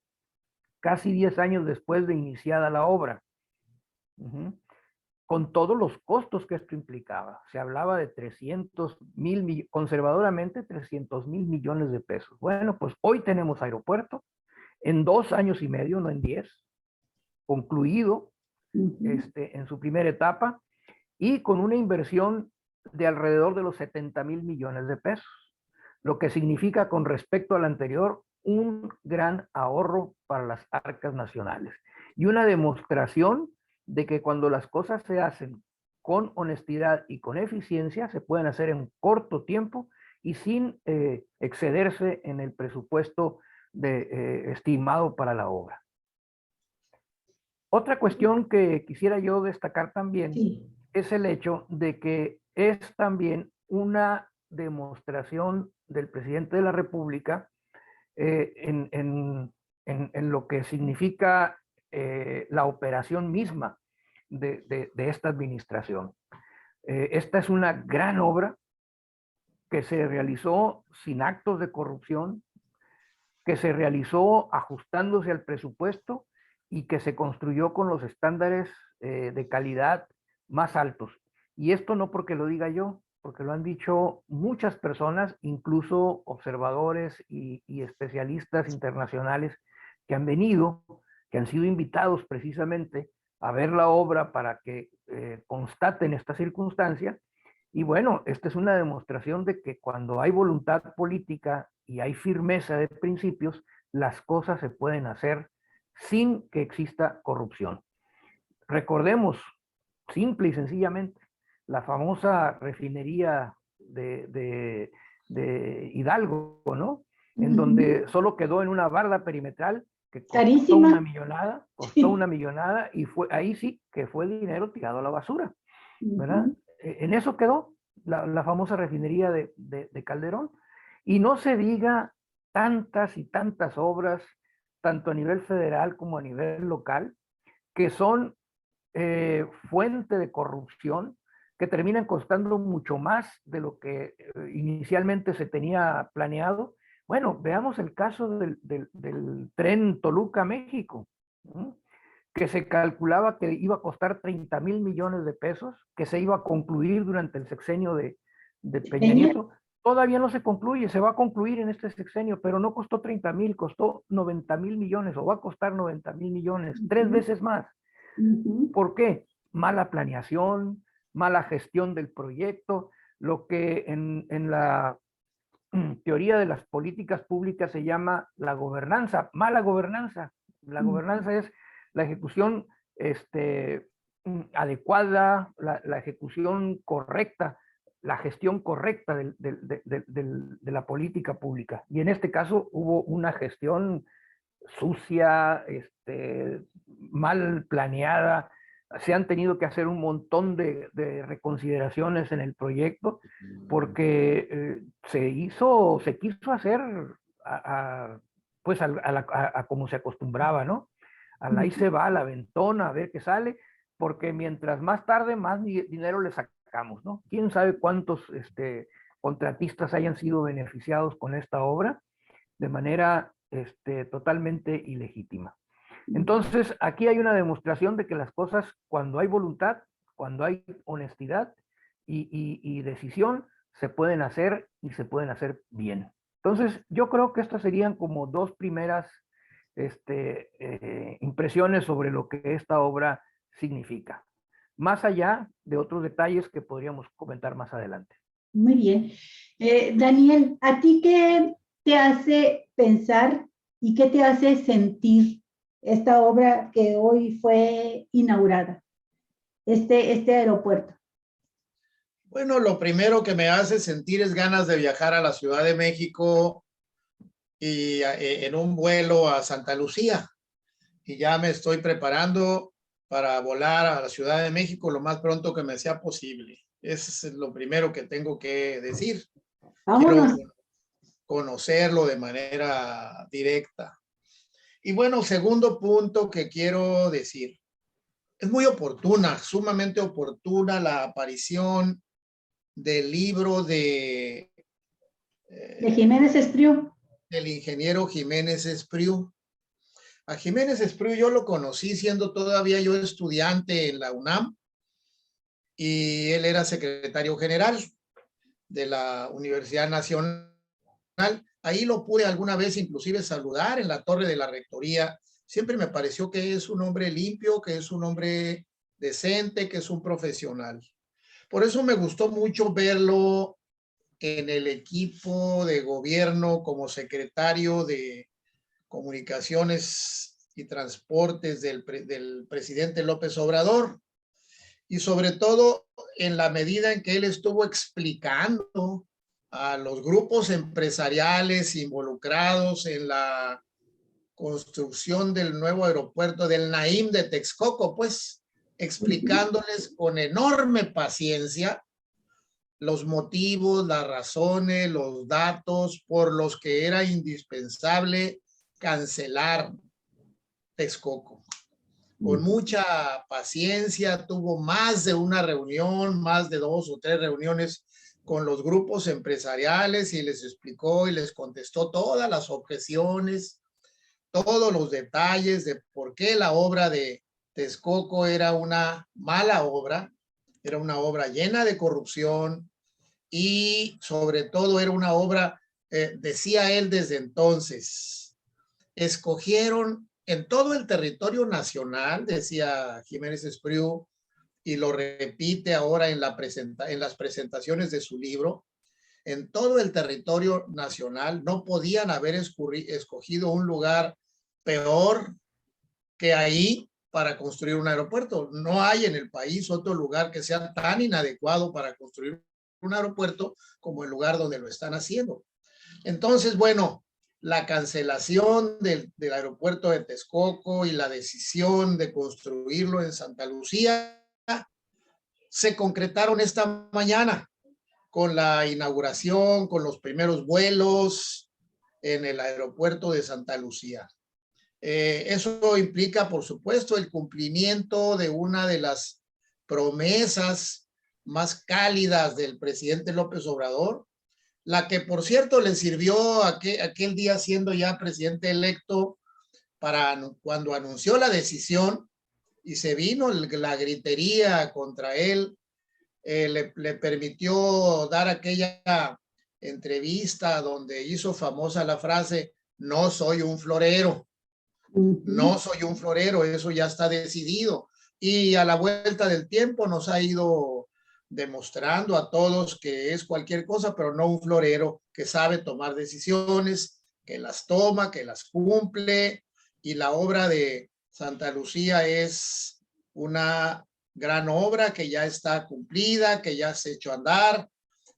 casi 10 años después de iniciada la obra. Con todos los costos que esto implicaba. Se hablaba de 300,000, conservadoramente 300,000 millones de pesos. Bueno, pues hoy tenemos aeropuerto en 2 años y medio, no en 10, concluido en su primera etapa, y con una inversión de alrededor de los 70,000 millones de pesos, lo que significa, con respecto al anterior, un gran ahorro para las arcas nacionales y una demostración de que cuando las cosas se hacen con honestidad y con eficiencia, se pueden hacer en corto tiempo y sin excederse en el presupuesto estimado para la obra. Otra cuestión que quisiera yo destacar también es el hecho de que es también una demostración del presidente de la República en lo que significa la operación misma de esta administración. Esta es una gran obra que se realizó sin actos de corrupción, que se realizó ajustándose al presupuesto y que se construyó con los estándares de calidad más altos. Y esto no porque lo diga yo, porque lo han dicho muchas personas, incluso observadores y especialistas internacionales que han venido, que han sido invitados precisamente a ver la obra para que constaten esta circunstancia. Y bueno, esta es una demostración de que cuando hay voluntad política y hay firmeza de principios, las cosas se pueden hacer sin que exista corrupción. Recordemos, simple y sencillamente, la famosa refinería de Hidalgo, ¿no? En donde solo quedó en una barda perimetral que costó una millonada y fue ahí sí que fue dinero tirado a la basura, ¿verdad? En eso quedó la famosa refinería de Calderón. Y no se diga tantas y tantas obras, tanto a nivel federal como a nivel local, que son fuente de corrupción, que terminan costando mucho más de lo que inicialmente se tenía planeado. Bueno, veamos el caso del tren Toluca-México, ¿no? Que se calculaba que iba a costar 30,000 millones de pesos, que se iba a concluir durante el sexenio de Peña Nieto. Todavía no se concluye, se va a concluir en este sexenio, pero no costó 30,000, costó 90,000 millones, o va a costar 90,000 millones, 3 veces más. ¿Por qué? Mala planeación, mala gestión del proyecto, lo que en la teoría de las políticas públicas se llama la gobernanza, mala gobernanza. La gobernanza es la ejecución adecuada, la ejecución correcta, la gestión correcta de la política pública. Y en este caso hubo una gestión sucia, mal planeada. Se han tenido que hacer un montón de reconsideraciones en el proyecto porque se quiso hacer pues a como se acostumbraba, ¿no? Ahí se va, al aventón, a ver qué sale, porque mientras más tarde, más dinero le sacamos, ¿no? ¿Quién sabe cuántos contratistas hayan sido beneficiados con esta obra de manera totalmente ilegítima? Entonces, aquí hay una demostración de que las cosas, cuando hay voluntad, cuando hay honestidad y decisión, se pueden hacer y se pueden hacer bien. Entonces, yo creo que estas serían como dos primeras impresiones sobre lo que esta obra significa, más allá de otros detalles que podríamos comentar más adelante. Muy bien. Daniel, ¿a ti qué te hace pensar y qué te hace sentir esta obra que hoy fue inaugurada, este aeropuerto? Bueno, lo primero que me hace sentir es ganas de viajar a la Ciudad de México y en un vuelo a Santa Lucía. Y ya me estoy preparando para volar a la Ciudad de México lo más pronto que me sea posible. Eso es lo primero que tengo que decir. Vámonos. Quiero conocerlo de manera directa. Y bueno, segundo punto que quiero decir. Es muy oportuna, sumamente oportuna la aparición del libro de Jiménez Espriu. Del ingeniero Jiménez Espriu. A Jiménez Espriu yo lo conocí siendo todavía yo estudiante en la UNAM y él era secretario general de la Universidad Nacional. Ahí lo pude alguna vez inclusive saludar en la torre de la rectoría. Siempre me pareció que es un hombre limpio, que es un hombre decente, que es un profesional. Por eso me gustó mucho verlo en el equipo de gobierno como secretario de Comunicaciones y Transportes del presidente López Obrador. Y sobre todo en la medida en que él estuvo explicando a los grupos empresariales involucrados en la construcción del nuevo aeropuerto del Naim de Texcoco, pues explicándoles con enorme paciencia los motivos, las razones, los datos por los que era indispensable cancelar Texcoco. Con mucha paciencia, tuvo más de una reunión, más de 2 o 3 reuniones con los grupos empresariales y les explicó y les contestó todas las objeciones, todos los detalles de por qué la obra de Texcoco era una mala obra, era una obra llena de corrupción, y sobre todo era una obra, decía él desde entonces, escogieron en todo el territorio nacional, decía Jiménez Espriu, y lo repite ahora en las presentaciones de su libro, en todo el territorio nacional no podían haber escogido un lugar peor que ahí para construir un aeropuerto. No hay en el país otro lugar que sea tan inadecuado para construir un aeropuerto como el lugar donde lo están haciendo. Entonces, bueno, la cancelación del aeropuerto de Texcoco y la decisión de construirlo en Santa Lucía se concretaron esta mañana con la inauguración, con los primeros vuelos en el aeropuerto de Santa Lucía. Eso implica, por supuesto, el cumplimiento de una de las promesas más cálidas del presidente López Obrador, la que, por cierto, le sirvió aquel día siendo ya presidente electo para cuando anunció la decisión y se vino la gritería contra él, le permitió dar aquella entrevista donde hizo famosa la frase, no soy un florero. No soy un florero, eso ya está decidido. Y a la vuelta del tiempo nos ha ido demostrando a todos que es cualquier cosa, pero no un florero que sabe tomar decisiones, que las toma, que las cumple. Y la obra de Santa Lucía es una gran obra que ya está cumplida, que ya se echó a andar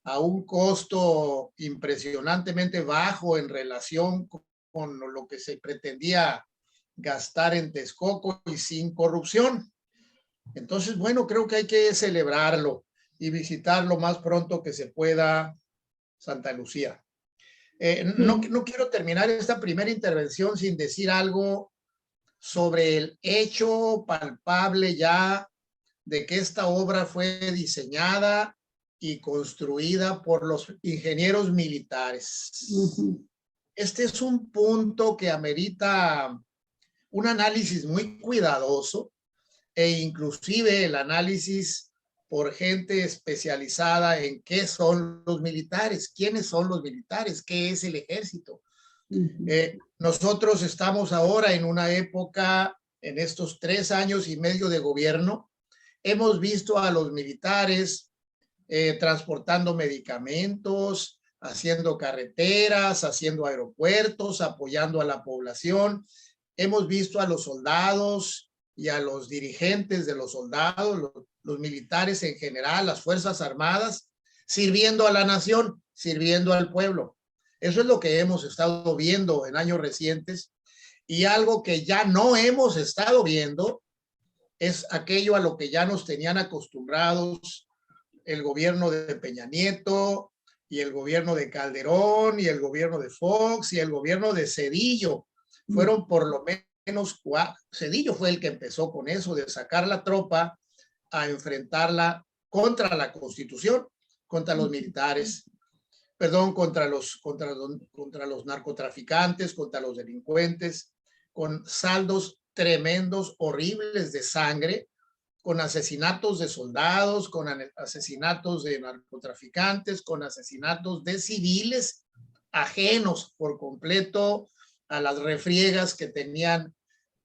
a un costo impresionantemente bajo en relación con lo que se pretendía gastar en Texcoco y sin corrupción. Entonces, bueno, creo que hay que celebrarlo y visitar lo más pronto que se pueda Santa Lucía. No quiero terminar esta primera intervención sin decir algo sobre el hecho palpable ya de que esta obra fue diseñada y construida por los ingenieros militares. Este es un punto que amerita un análisis muy cuidadoso e inclusive el análisis por gente especializada en qué son los militares, quiénes son los militares, qué es el ejército. Nosotros estamos ahora en una época, en estos 3 años y medio de gobierno, hemos visto a los militares transportando medicamentos, haciendo carreteras, haciendo aeropuertos, apoyando a la población. Hemos visto a los soldados y a los dirigentes de los soldados, los militares en general, las Fuerzas Armadas, sirviendo a la nación, sirviendo al pueblo. Eso es lo que hemos estado viendo en años recientes, y algo que ya no hemos estado viendo es aquello a lo que ya nos tenían acostumbrados el gobierno de Peña Nieto y el gobierno de Calderón y el gobierno de Fox y el gobierno de Zedillo. Fueron por lo menos 4. Cedillo fue el que empezó con eso de sacar la tropa a enfrentarla contra la Constitución, contra los militares, perdón, contra los narcotraficantes, contra los delincuentes, con saldos tremendos, horribles de sangre, con asesinatos de soldados, con asesinatos de narcotraficantes, con asesinatos de civiles ajenos por completo a las refriegas que tenían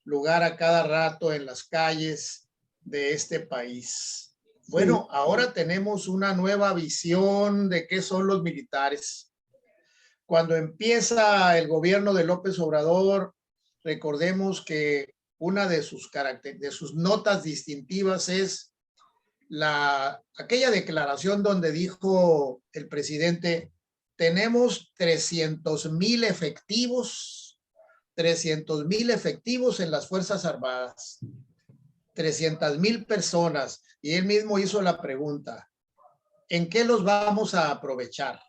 lugar a cada rato en las calles de este país. Bueno, ahora tenemos una nueva visión de qué son los militares. Cuando empieza el gobierno de López Obrador, recordemos que una de sus notas distintivas es aquella declaración donde dijo el presidente, tenemos 300,000 efectivos en las Fuerzas Armadas, 300,000 personas. Y él mismo hizo la pregunta, ¿en qué los vamos a aprovechar?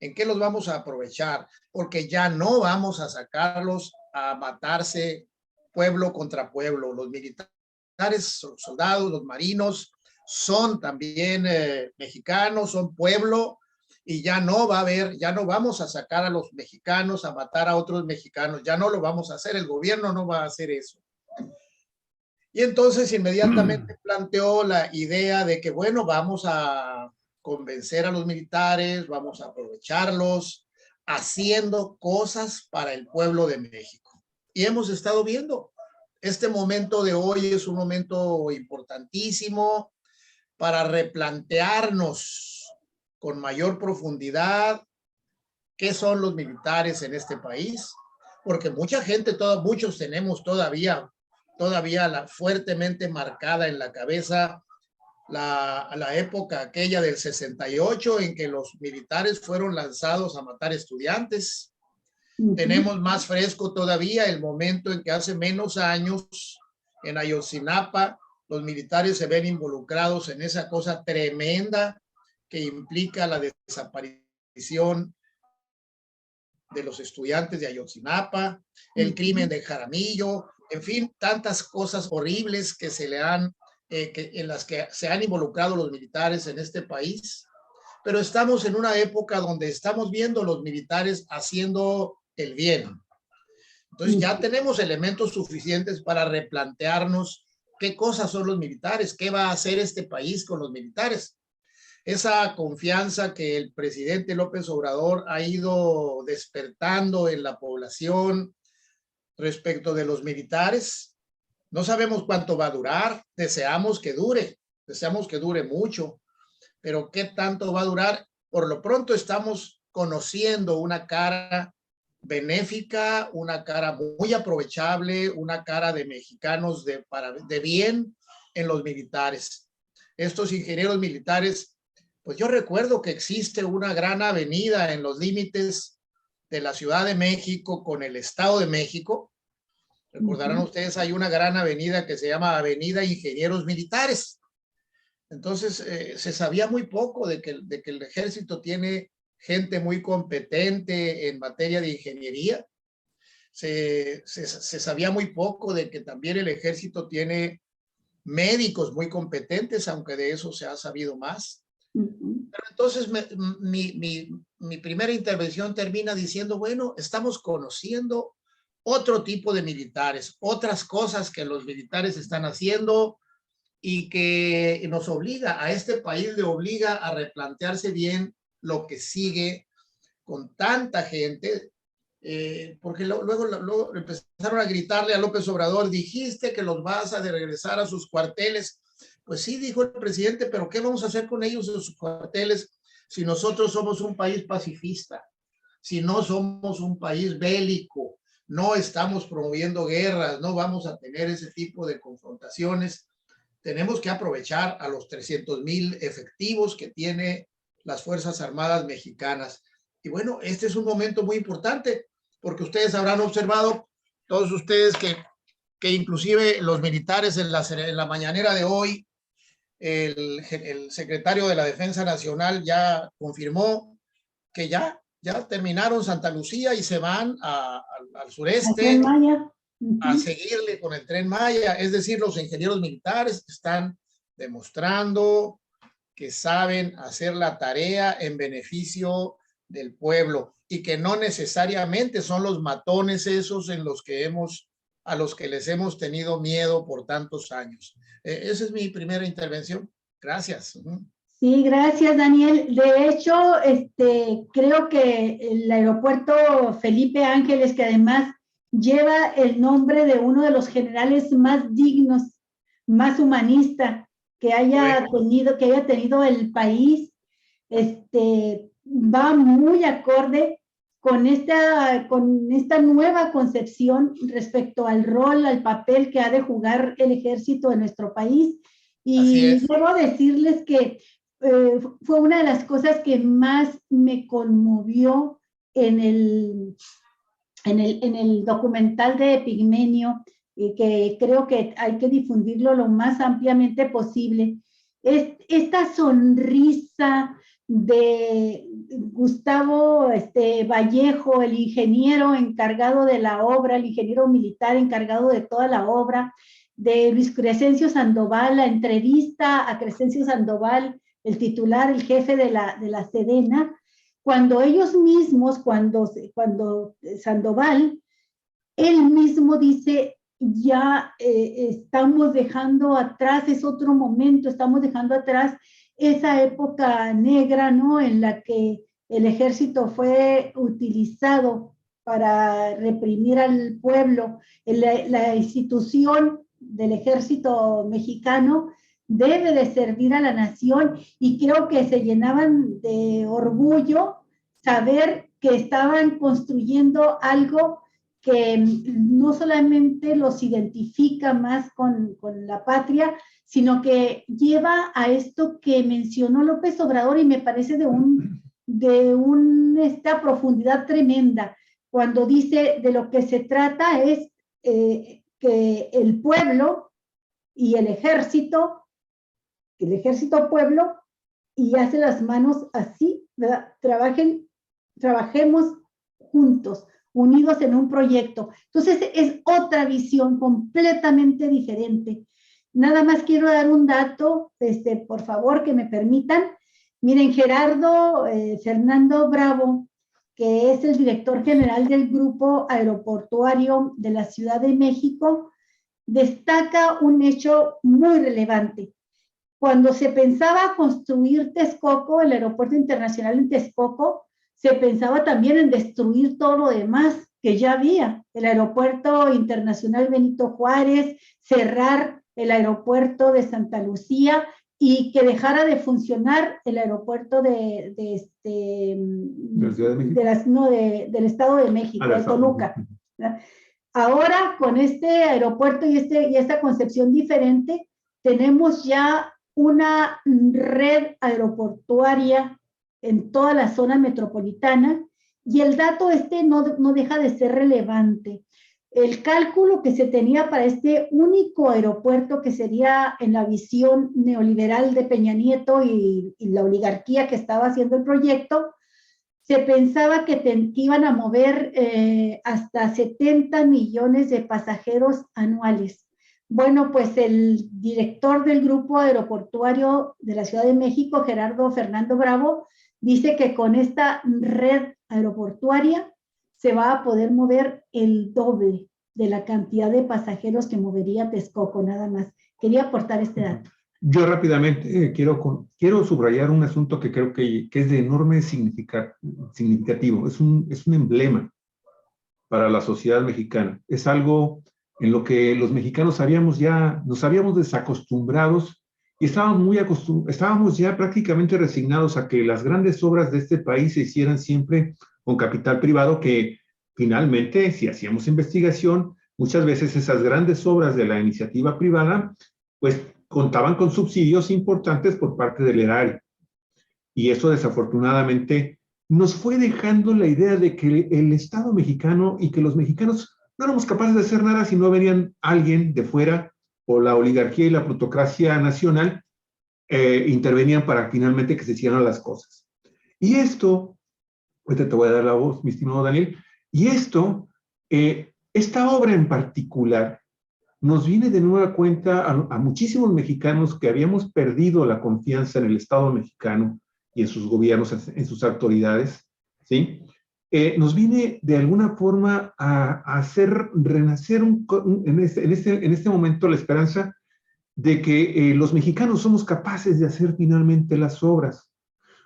¿En qué los vamos a aprovechar? Porque ya no vamos a sacarlos a matarse pueblo contra pueblo. Los militares, los soldados, los marinos son también mexicanos, son pueblo, y ya no vamos a sacar a los mexicanos a matar a otros mexicanos, ya no lo vamos a hacer, el gobierno no va a hacer eso. Y entonces inmediatamente planteó la idea de que, bueno, vamos a convencer a los militares, vamos a aprovecharlos, haciendo cosas para el pueblo de México. Y hemos estado viendo, este momento de hoy es un momento importantísimo para replantearnos con mayor profundidad qué son los militares en este país, porque mucha gente, muchos tenemos todavía fuertemente marcada en la cabeza la época aquella del 68 en que los militares fueron lanzados a matar estudiantes. Tenemos más fresco todavía el momento en que hace menos años en Ayotzinapa los militares se ven involucrados en esa cosa tremenda que implica la desaparición de los estudiantes de Ayotzinapa, el crimen de Jaramillo, en fin, tantas cosas horribles que en las que se han involucrado los militares en este país. Pero estamos en una época donde estamos viendo los militares haciendo el bien. Entonces ya tenemos elementos suficientes para replantearnos qué cosas son los militares, qué va a hacer este país con los militares. Esa confianza que el presidente López Obrador ha ido despertando en la población respecto de los militares, no sabemos cuánto va a durar, deseamos que dure mucho, pero qué tanto va a durar. Por lo pronto estamos conociendo una cara benéfica, una cara muy aprovechable, una cara de mexicanos de bien en los militares. Estos ingenieros militares, pues yo recuerdo que existe una gran avenida en los límites de la Ciudad de México con el Estado de México. Recordarán ustedes, hay una gran avenida que se llama Avenida Ingenieros Militares. Entonces, se sabía muy poco de que el ejército tiene gente muy competente en materia de ingeniería. Se sabía muy poco de que también el ejército tiene médicos muy competentes, aunque de eso se ha sabido más. Pero entonces mi primera intervención termina diciendo, bueno, estamos conociendo otro tipo de militares, otras cosas que los militares están haciendo y que nos obliga, a este país le obliga a replantearse bien lo que sigue con tanta gente, porque luego empezaron a gritarle a López Obrador, dijiste que los vas a regresar a sus cuarteles. Pues sí, dijo el presidente, pero ¿qué vamos a hacer con ellos en sus cuarteles si nosotros somos un país pacifista? Si no somos un país bélico, no estamos promoviendo guerras, no vamos a tener ese tipo de confrontaciones. Tenemos que aprovechar a los 300,000 efectivos que tiene las Fuerzas Armadas mexicanas. Y bueno, este es un momento muy importante, porque ustedes habrán observado, todos ustedes, que inclusive los militares en la mañanera de hoy, el secretario de la Defensa Nacional ya confirmó que ya terminaron Santa Lucía y se van al sureste a seguirle con el Tren Maya. Es decir, los ingenieros militares están demostrando que saben hacer la tarea en beneficio del pueblo y que no necesariamente son los matones esos a los que les hemos tenido miedo por tantos años. Esa es mi primera intervención. Gracias. Sí, gracias, Daniel. De hecho, creo que el aeropuerto Felipe Ángeles, que además lleva el nombre de uno de los generales más dignos, más humanista que haya tenido el país, va muy acorde con esta nueva concepción respecto al rol, al papel que ha de jugar el ejército en nuestro país. Y debo decirles que fue una de las cosas que más me conmovió en el documental de Epigmenio, que creo que hay que difundirlo lo más ampliamente posible. Esta sonrisa de Gustavo Vallejo, el ingeniero encargado de la obra, el ingeniero militar encargado de toda la obra, de Luis Crescencio Sandoval, la entrevista a Crescencio Sandoval, el titular, el jefe de la Sedena, cuando ellos mismos, cuando Sandoval, él mismo dice, ya estamos dejando atrás, es otro momento, estamos dejando atrás esa época negra, ¿no? En la que el ejército fue utilizado para reprimir al pueblo. La institución del ejército mexicano debe de servir a la nación, y creo que se llenaban de orgullo saber que estaban construyendo algo que no solamente los identifica más con la patria, sino que lleva a esto que mencionó López Obrador, y me parece esta profundidad tremenda, cuando dice de lo que se trata es que el pueblo y el ejército pueblo, y hace las manos así, ¿verdad? Trabajemos juntos, unidos en un proyecto. Entonces es otra visión completamente diferente. Nada más quiero dar un dato, por favor, que me permitan. Miren, Gerardo Fernando Bravo, que es el director general del Grupo Aeroportuario de la Ciudad de México, destaca un hecho muy relevante. Cuando se pensaba construir Texcoco, el aeropuerto internacional en Texcoco, se pensaba también en destruir todo lo demás que ya había. El aeropuerto internacional Benito Juárez, cerrar el aeropuerto de Santa Lucía y que dejara de funcionar el aeropuerto del Estado de México, de Toluca. Ahora, con este aeropuerto y esta concepción diferente, tenemos ya una red aeroportuaria en toda la zona metropolitana, y el dato no deja de ser relevante. El cálculo que se tenía para este único aeropuerto, que sería en la visión neoliberal de Peña Nieto y la oligarquía que estaba haciendo el proyecto, se pensaba que iban a mover hasta 70 millones de pasajeros anuales. Bueno, pues el director del Grupo Aeroportuario de la Ciudad de México, Gerardo Fernando Bravo, dice que con esta red aeroportuaria se va a poder mover el doble de la cantidad de pasajeros que movería Texcoco, nada más. Quería aportar este dato. Yo rápidamente quiero subrayar un asunto que creo que es de enorme significativo. Es un emblema para la sociedad mexicana. Es algo en lo que los mexicanos nos habíamos desacostumbrados, y estábamos ya prácticamente resignados a que las grandes obras de este país se hicieran siempre con capital privado, que finalmente, si hacíamos investigación, muchas veces esas grandes obras de la iniciativa privada, pues contaban con subsidios importantes por parte del erario. Y eso desafortunadamente nos fue dejando la idea de que el Estado mexicano y que los mexicanos no éramos capaces de hacer nada si no venían alguien de fuera, o la oligarquía y la plutocracia nacional intervenían para finalmente que se hicieran las cosas. Y esto, ahorita te voy a dar la voz, mi estimado Daniel, y esta obra en particular nos viene de nueva cuenta a muchísimos mexicanos que habíamos perdido la confianza en el Estado mexicano y en sus gobiernos, en sus autoridades, ¿sí? Nos viene de alguna forma a hacer renacer en este momento la esperanza de que los mexicanos somos capaces de hacer finalmente las obras.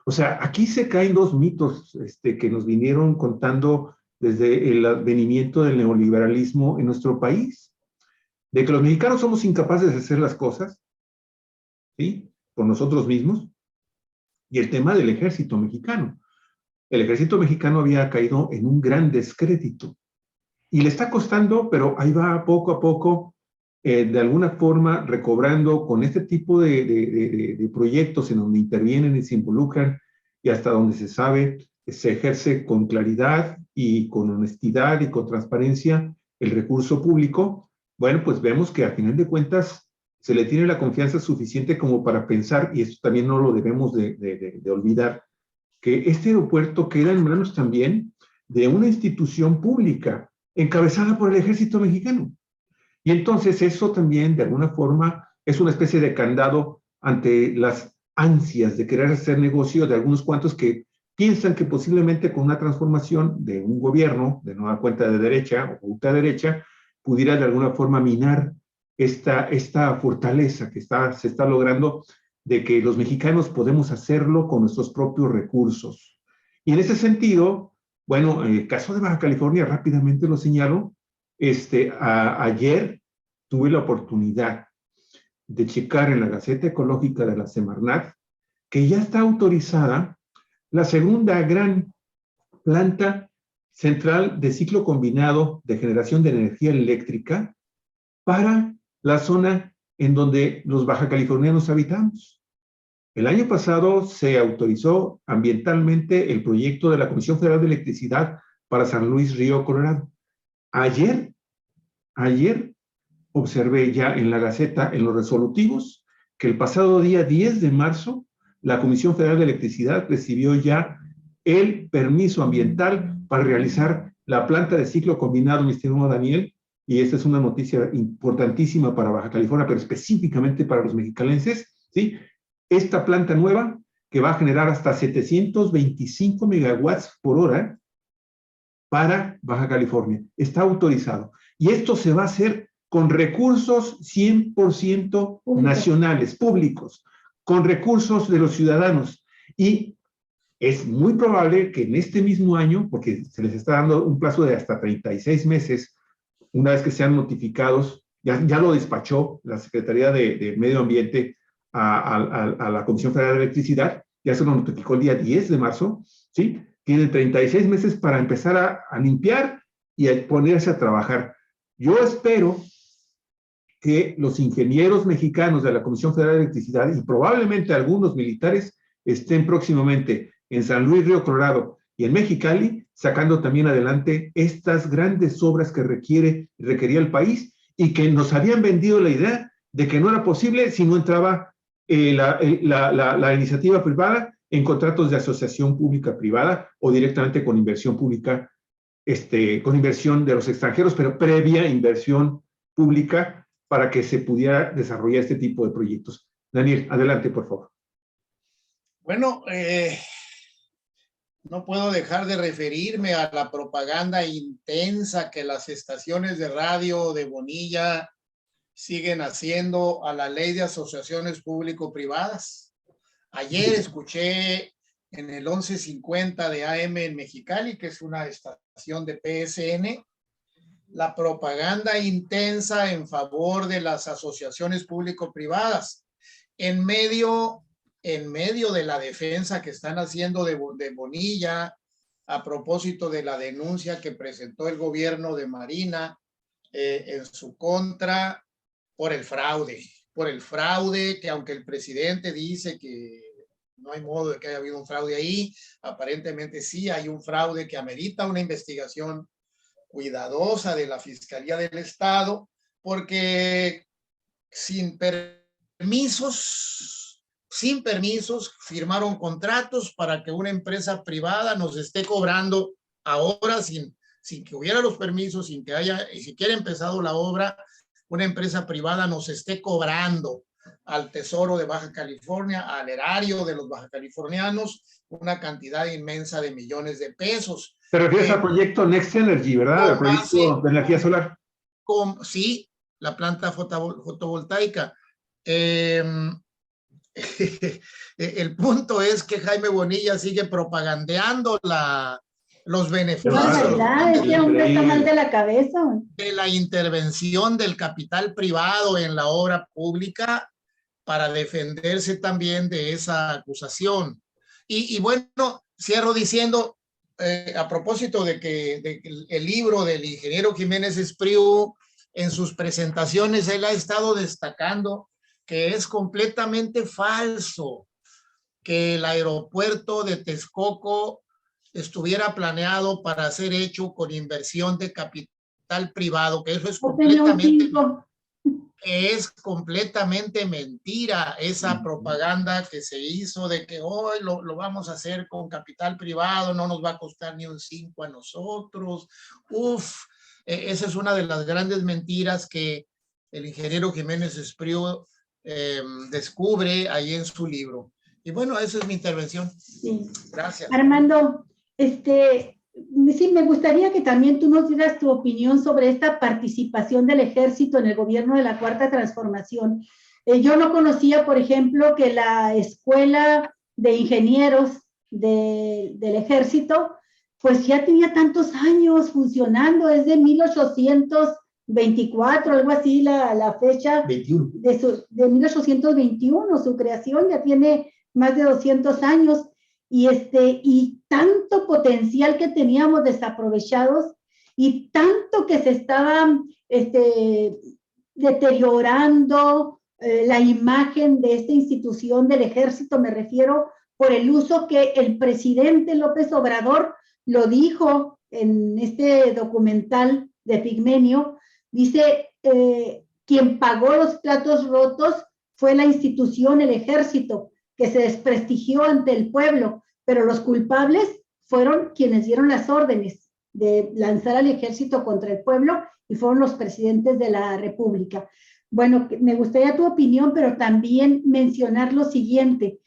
O sea, aquí se caen dos mitos que nos vinieron contando desde el advenimiento del neoliberalismo en nuestro país, de que los mexicanos somos incapaces de hacer las cosas, ¿sí?, por nosotros mismos, y el tema del ejército mexicano. El ejército mexicano había caído en un gran descrédito, y le está costando, pero ahí va poco a poco, de alguna forma recobrando con este tipo de proyectos en donde intervienen y se involucran, y hasta donde se sabe, se ejerce con claridad y con honestidad y con transparencia el recurso público. Bueno, pues vemos que a final de cuentas se le tiene la confianza suficiente como para pensar, y esto también no lo debemos de olvidar, que este aeropuerto queda en manos también de una institución pública encabezada por el ejército mexicano. Y entonces eso también, de alguna forma, es una especie de candado ante las ansias de querer hacer negocio de algunos cuantos que piensan que posiblemente con una transformación de un gobierno de nueva cuenta de derecha o ultraderecha pudiera de alguna forma minar esta fortaleza que se está logrando de que los mexicanos podemos hacerlo con nuestros propios recursos. Y en ese sentido, bueno, en el caso de Baja California, rápidamente lo señalo, ayer tuve la oportunidad de checar en la Gaceta Ecológica de la Semarnat que ya está autorizada la segunda gran planta central de ciclo combinado de generación de energía eléctrica para la zona en donde los bajacalifornianos habitamos. El año pasado se autorizó ambientalmente el proyecto de la Comisión Federal de Electricidad para San Luis Río Colorado. Ayer observé ya en la Gaceta, en los resolutivos, que el pasado día 10 de marzo, la Comisión Federal de Electricidad recibió ya el permiso ambiental para realizar la planta de ciclo combinado, mi estimado Daniel, y esta es una noticia importantísima para Baja California, pero específicamente para los mexicalenses, ¿sí? Esta planta nueva, que va a generar hasta 725 megawatts por hora para Baja California, está autorizado. Y esto se va a hacer con recursos 100% nacionales, públicos, con recursos de los ciudadanos. Y es muy probable que en este mismo año, porque se les está dando un plazo de hasta 36 meses, una vez que sean notificados, ya lo despachó la Secretaría de Medio Ambiente a la Comisión Federal de Electricidad, ya se lo notificó el día 10 de marzo, ¿sí? Tienen 36 meses para empezar a limpiar y a ponerse a trabajar. Yo espero que los ingenieros mexicanos de la Comisión Federal de Electricidad y probablemente algunos militares estén próximamente en San Luis Río Colorado y en Mexicali, sacando también adelante estas grandes obras que requería el país y que nos habían vendido la idea de que no era posible si no entraba la iniciativa privada en contratos de asociación pública-privada o directamente con inversión pública, con inversión de los extranjeros, pero previa inversión pública para que se pudiera desarrollar este tipo de proyectos. Daniel, adelante, por favor. Bueno, no puedo dejar de referirme a la propaganda intensa que las estaciones de radio de Bonilla siguen haciendo a la ley de asociaciones público-privadas. Ayer escuché en el 1150 de AM en Mexicali, que es una estación de PSN, la propaganda intensa en favor de las asociaciones público-privadas, en medio de la defensa que están haciendo de Bonilla a propósito de la denuncia que presentó el gobierno de Marina en su contra por el fraude, que aunque el presidente dice que no hay modo de que haya habido un fraude ahí, aparentemente sí hay un fraude que amerita una investigación cuidadosa de la Fiscalía del Estado, porque sin permisos firmaron contratos para que una empresa privada nos esté cobrando ahora sin que hubiera los permisos, sin que haya siquiera empezado la obra, una empresa privada nos esté cobrando al Tesoro de Baja California, al erario de los bajacalifornianos, una cantidad inmensa de millones de pesos. Te refieres al proyecto Next Energy, ¿verdad? El proyecto de energía solar. Sí, la planta fotovoltaica. El punto es que Jaime Bonilla sigue propagandeando los beneficios este hombre está mal de la cabeza de la intervención del capital privado en la obra pública para defenderse también de esa acusación. Y bueno, cierro diciendo, a propósito de que el libro del ingeniero Jiménez Espriu, en sus presentaciones, él ha estado destacando que es completamente falso que el aeropuerto de Texcoco estuviera planeado para ser hecho con inversión de capital privado, que eso es completamente mentira, esa propaganda que se hizo de que hoy lo vamos a hacer con capital privado, no nos va a costar ni un 5 a nosotros. Esa es una de las grandes mentiras que el ingeniero Jiménez Espriu descubre ahí en su libro. Y bueno, esa es mi intervención. Sí. Gracias. Armando, sí, me gustaría que también tú nos dieras tu opinión sobre esta participación del ejército en el gobierno de la Cuarta Transformación. Yo no conocía, por ejemplo, que la escuela de ingenieros del ejército, pues ya tenía tantos años funcionando, es de 1824, algo así, la fecha 21. de 1821, su creación ya tiene más de 200 años, y tanto potencial que teníamos desaprovechados, y tanto que se estaba deteriorando la imagen de esta institución del ejército, me refiero por el uso que el presidente López Obrador lo dijo en este documental de Pigmenio. Dice, quien pagó los platos rotos fue la institución, el ejército, que se desprestigió ante el pueblo, pero los culpables fueron quienes dieron las órdenes de lanzar al ejército contra el pueblo, y fueron los presidentes de la República. Bueno, me gustaría tu opinión, pero también mencionar lo siguiente.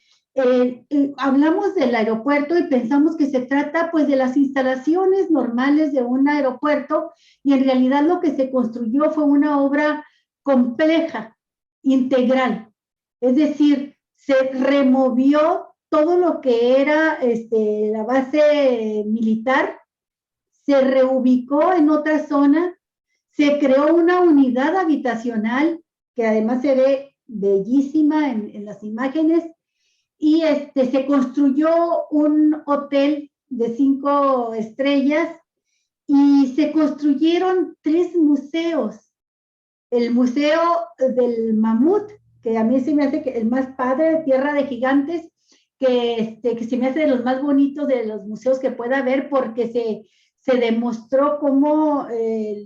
Hablamos del aeropuerto y pensamos que se trata pues de las instalaciones normales de un aeropuerto, y en realidad lo que se construyó fue una obra compleja, integral. Es decir, se removió todo lo que era la base militar, se reubicó en otra zona, se creó una unidad habitacional que además se ve bellísima en las imágenes, y se construyó un hotel de 5 estrellas, y se construyeron 3 museos. El Museo del Mamut, que a mí se me hace que el más padre, de Tierra de Gigantes, que se me hace de los más bonitos de los museos que pueda haber, porque se demostró cómo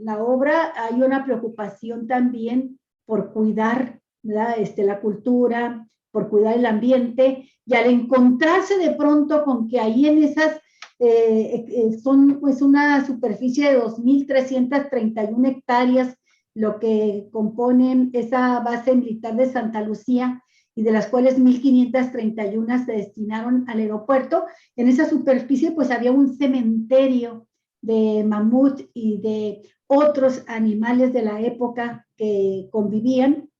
la obra hay una preocupación también por cuidar, ¿verdad? La cultura, por cuidar el ambiente, y al encontrarse de pronto con que ahí en esas son pues una superficie de 2.331 hectáreas, lo que componen esa base militar de Santa Lucía, y de las cuales 1.531 se destinaron al aeropuerto. En esa superficie pues había un cementerio de mamut y de otros animales de la época que convivían,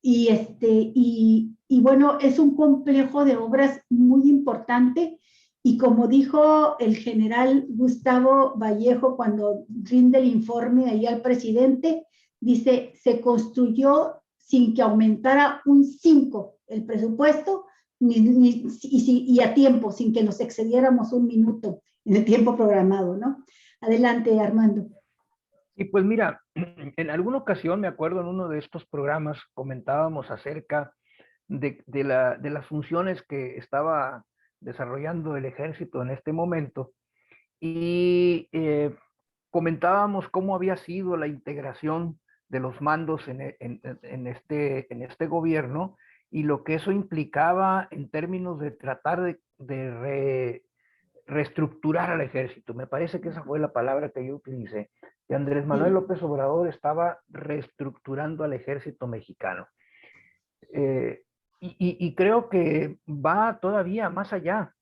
y bueno, es un complejo de obras muy importante, y como dijo el general Gustavo Vallejo cuando rinde el informe ahí al presidente, dice, se construyó sin que aumentara un 5 el presupuesto, y a tiempo, sin que nos excediéramos un minuto en el tiempo programado, ¿no? Adelante, Armando. Y pues mira, en alguna ocasión, me acuerdo en uno de estos programas, comentábamos acerca de las funciones que estaba desarrollando el ejército en este momento, y comentábamos cómo había sido la integración de los mandos en este gobierno, y lo que eso implicaba en términos de tratar de reestructurar al ejército. Me parece que esa fue la palabra que yo utilicé. Que Andrés Manuel López Obrador estaba reestructurando al ejército mexicano. Y creo que va todavía más allá.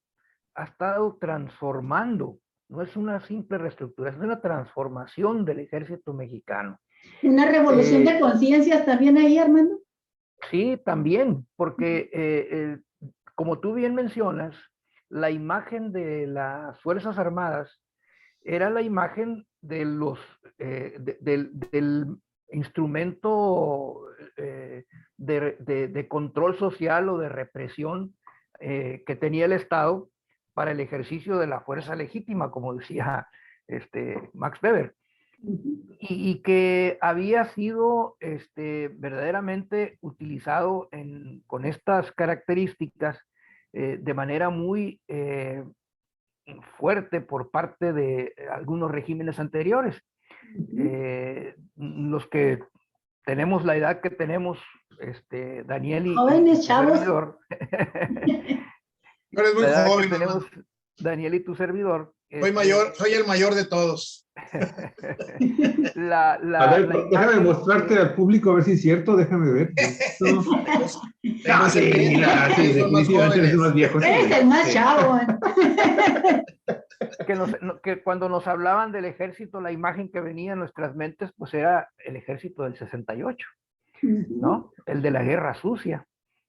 Ha estado transformando, no es una simple reestructuración, es una transformación del ejército mexicano. ¿Una revolución de conciencias también ahí, Armando? Sí, también, porque como tú bien mencionas, la imagen de las Fuerzas Armadas era la imagen de del instrumento de control social o de represión que tenía el Estado para el ejercicio de la fuerza legítima, como decía Max Weber. Y que había sido verdaderamente utilizado con estas características de manera muy fuerte por parte de algunos regímenes anteriores. Los que tenemos la edad que tenemos, Daniel y jóvenes, chavos. Servidor, No eres muy joven. Tenemos Daniel y tu servidor. Soy el mayor de todos. A ver, déjame mostrarte al público a ver si es cierto, déjame ver. Definitivamente eres más viejo. Eres el más chavo. Que cuando nos hablaban del ejército, la imagen que venía en nuestras mentes, pues era el ejército del 68. ¿no? El de la guerra sucia,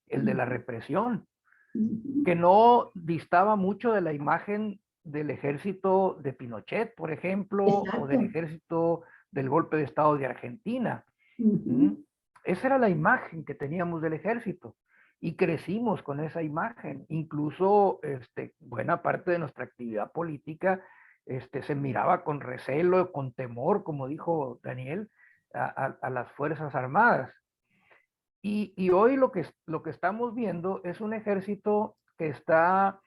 el de la represión, Ujú. que no distaba mucho de la imagen del ejército de Pinochet, por ejemplo, o del Exacto. ejército del golpe de Estado de Argentina. ¿Mm? Ujú. Esa era la imagen que teníamos del ejército y crecimos con esa imagen. Incluso buena parte de nuestra actividad política se miraba con recelo, con temor, como dijo Daniel, a las Fuerzas Armadas. Y hoy lo que estamos viendo es un ejército que está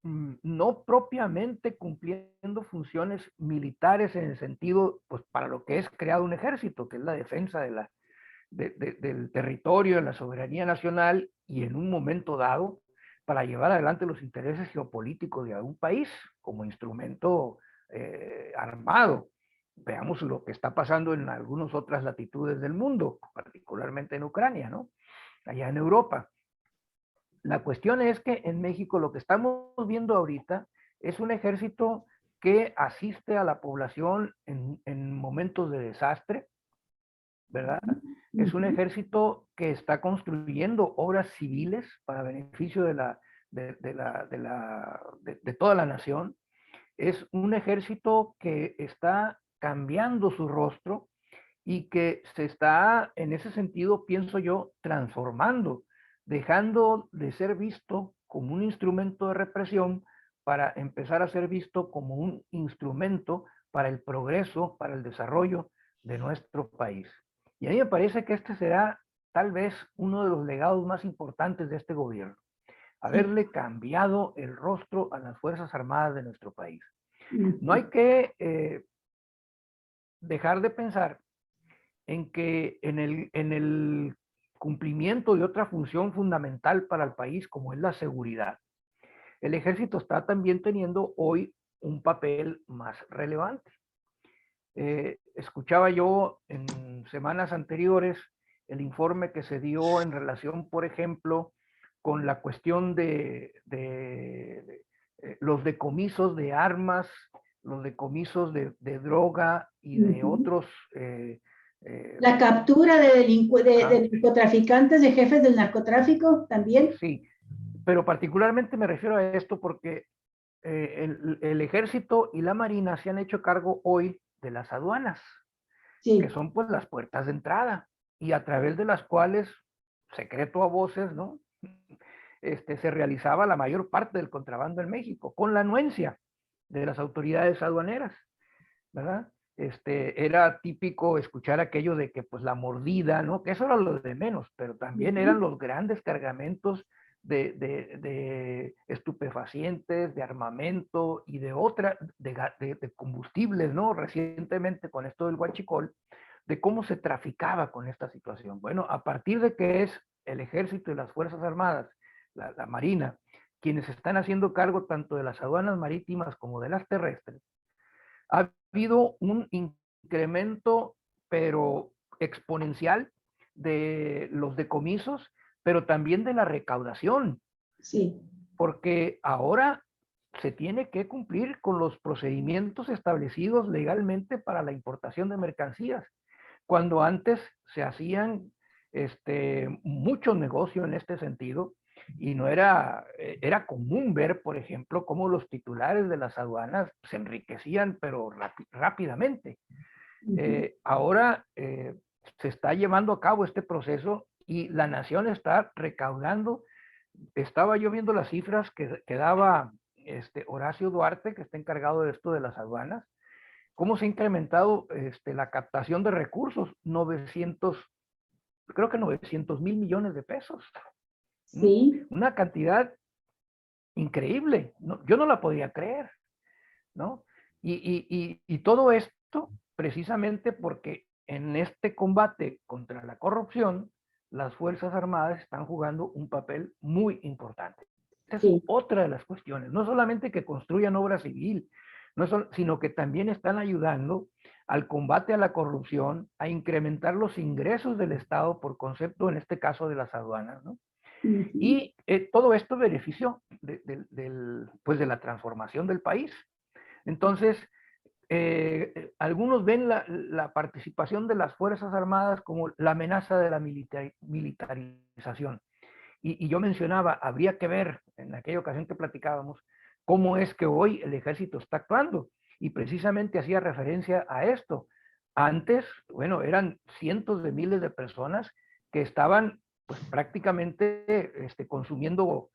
no propiamente cumpliendo funciones militares en el sentido, pues para lo que es creado un ejército, que es la defensa del territorio, de la soberanía nacional y en un momento dado para llevar adelante los intereses geopolíticos de algún país como instrumento armado. Veamos lo que está pasando en algunas otras latitudes del mundo, particularmente en Ucrania, ¿no? Allá en Europa. La cuestión es que en México lo que estamos viendo ahorita es un ejército que asiste a la población en momentos de desastre, ¿verdad? Es un Ujú. ejército que está construyendo obras civiles para beneficio de toda la nación. Es un ejército que está cambiando su rostro y que se está, en ese sentido, pienso yo, transformando, dejando de ser visto como un instrumento de represión para empezar a ser visto como un instrumento para el progreso, para el desarrollo de nuestro país. Y a mí me parece que este será tal vez uno de los legados más importantes de este gobierno, Sí. haberle cambiado el rostro a las Fuerzas Armadas de nuestro país. No hay Ujú. que dejar de pensar en que en el cumplimiento de otra función fundamental para el país, como es la seguridad, el ejército está también teniendo hoy un papel más relevante. Escuchaba yo en semanas anteriores el informe que se dio en relación, por ejemplo, con la cuestión de los decomisos de armas, los decomisos de droga y de Ujú. otros eh, La captura ajá, de narcotraficantes, de jefes del narcotráfico también. sí, pero particularmente me refiero a esto porque el ejército y la marina se han hecho cargo hoy de las aduanas, que Sí. son pues las puertas de entrada y a través de las cuales, secreto a voces, ¿no? Se realizaba la mayor parte del contrabando en México, con la anuencia de las autoridades aduaneras, ¿verdad? Era típico escuchar aquello de que pues la mordida, ¿no? Que eso era lo de menos, pero también eran Ujú. los grandes cargamentos de estupefacientes, de armamento y de otra, de combustibles, ¿no? Recientemente con esto del huachicol, de cómo se traficaba con esta situación. Bueno, a partir de que es el ejército y las Fuerzas Armadas, la Marina, quienes están haciendo cargo tanto de las aduanas marítimas como de las terrestres, ha habido un incremento, pero exponencial, de los decomisos, pero también de la recaudación, Sí. porque ahora se tiene que cumplir con los procedimientos establecidos legalmente para la importación de mercancías, cuando antes se hacían mucho negocio en este sentido y no era común ver, por ejemplo, cómo los titulares de las aduanas se enriquecían, pero rápidamente. Ujú. Ahora se está llevando a cabo este proceso y la nación está recaudando. Estaba yo viendo las cifras que daba Horacio Duarte, que está encargado de esto de las aduanas, cómo se ha incrementado la captación de recursos, 900, creo que 900 mil millones de pesos. ¿Mm? Sí. Una cantidad increíble, ¿no? Yo no la podía creer, ¿no? Y todo esto precisamente porque en este combate contra la corrupción, las Fuerzas Armadas están jugando un papel muy importante. Esta es Sí. otra de las cuestiones, no solamente que construyan obra civil, sino que también están ayudando al combate a la corrupción, a incrementar los ingresos del Estado por concepto, en este caso, de las aduanas, ¿no? Ujú. Y todo esto beneficio pues de la transformación del país. Entonces, algunos ven la participación de las Fuerzas Armadas como la amenaza de la militarización. Y yo mencionaba, habría que ver, en aquella ocasión que platicábamos, cómo es que hoy el ejército está actuando. Y precisamente hacía referencia a esto. Antes, bueno, eran cientos de miles de personas que estaban pues prácticamente consumiendo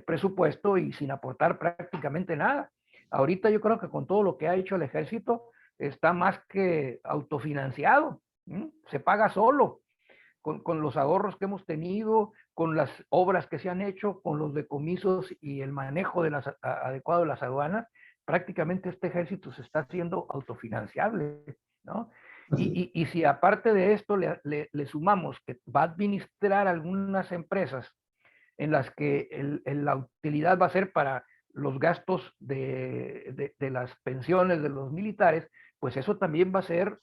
presupuesto y sin aportar prácticamente nada. Ahorita yo creo que con todo lo que ha hecho el ejército está más que autofinanciado, ¿sí? Se paga solo con los ahorros que hemos tenido, con las obras que se han hecho, con los decomisos y el manejo de adecuado de las aduanas. Prácticamente este ejército se está haciendo autofinanciable, ¿no? Y si aparte de esto le sumamos que va a administrar algunas empresas en las que la utilidad va a ser para los gastos de las pensiones de los militares, pues eso también va a ser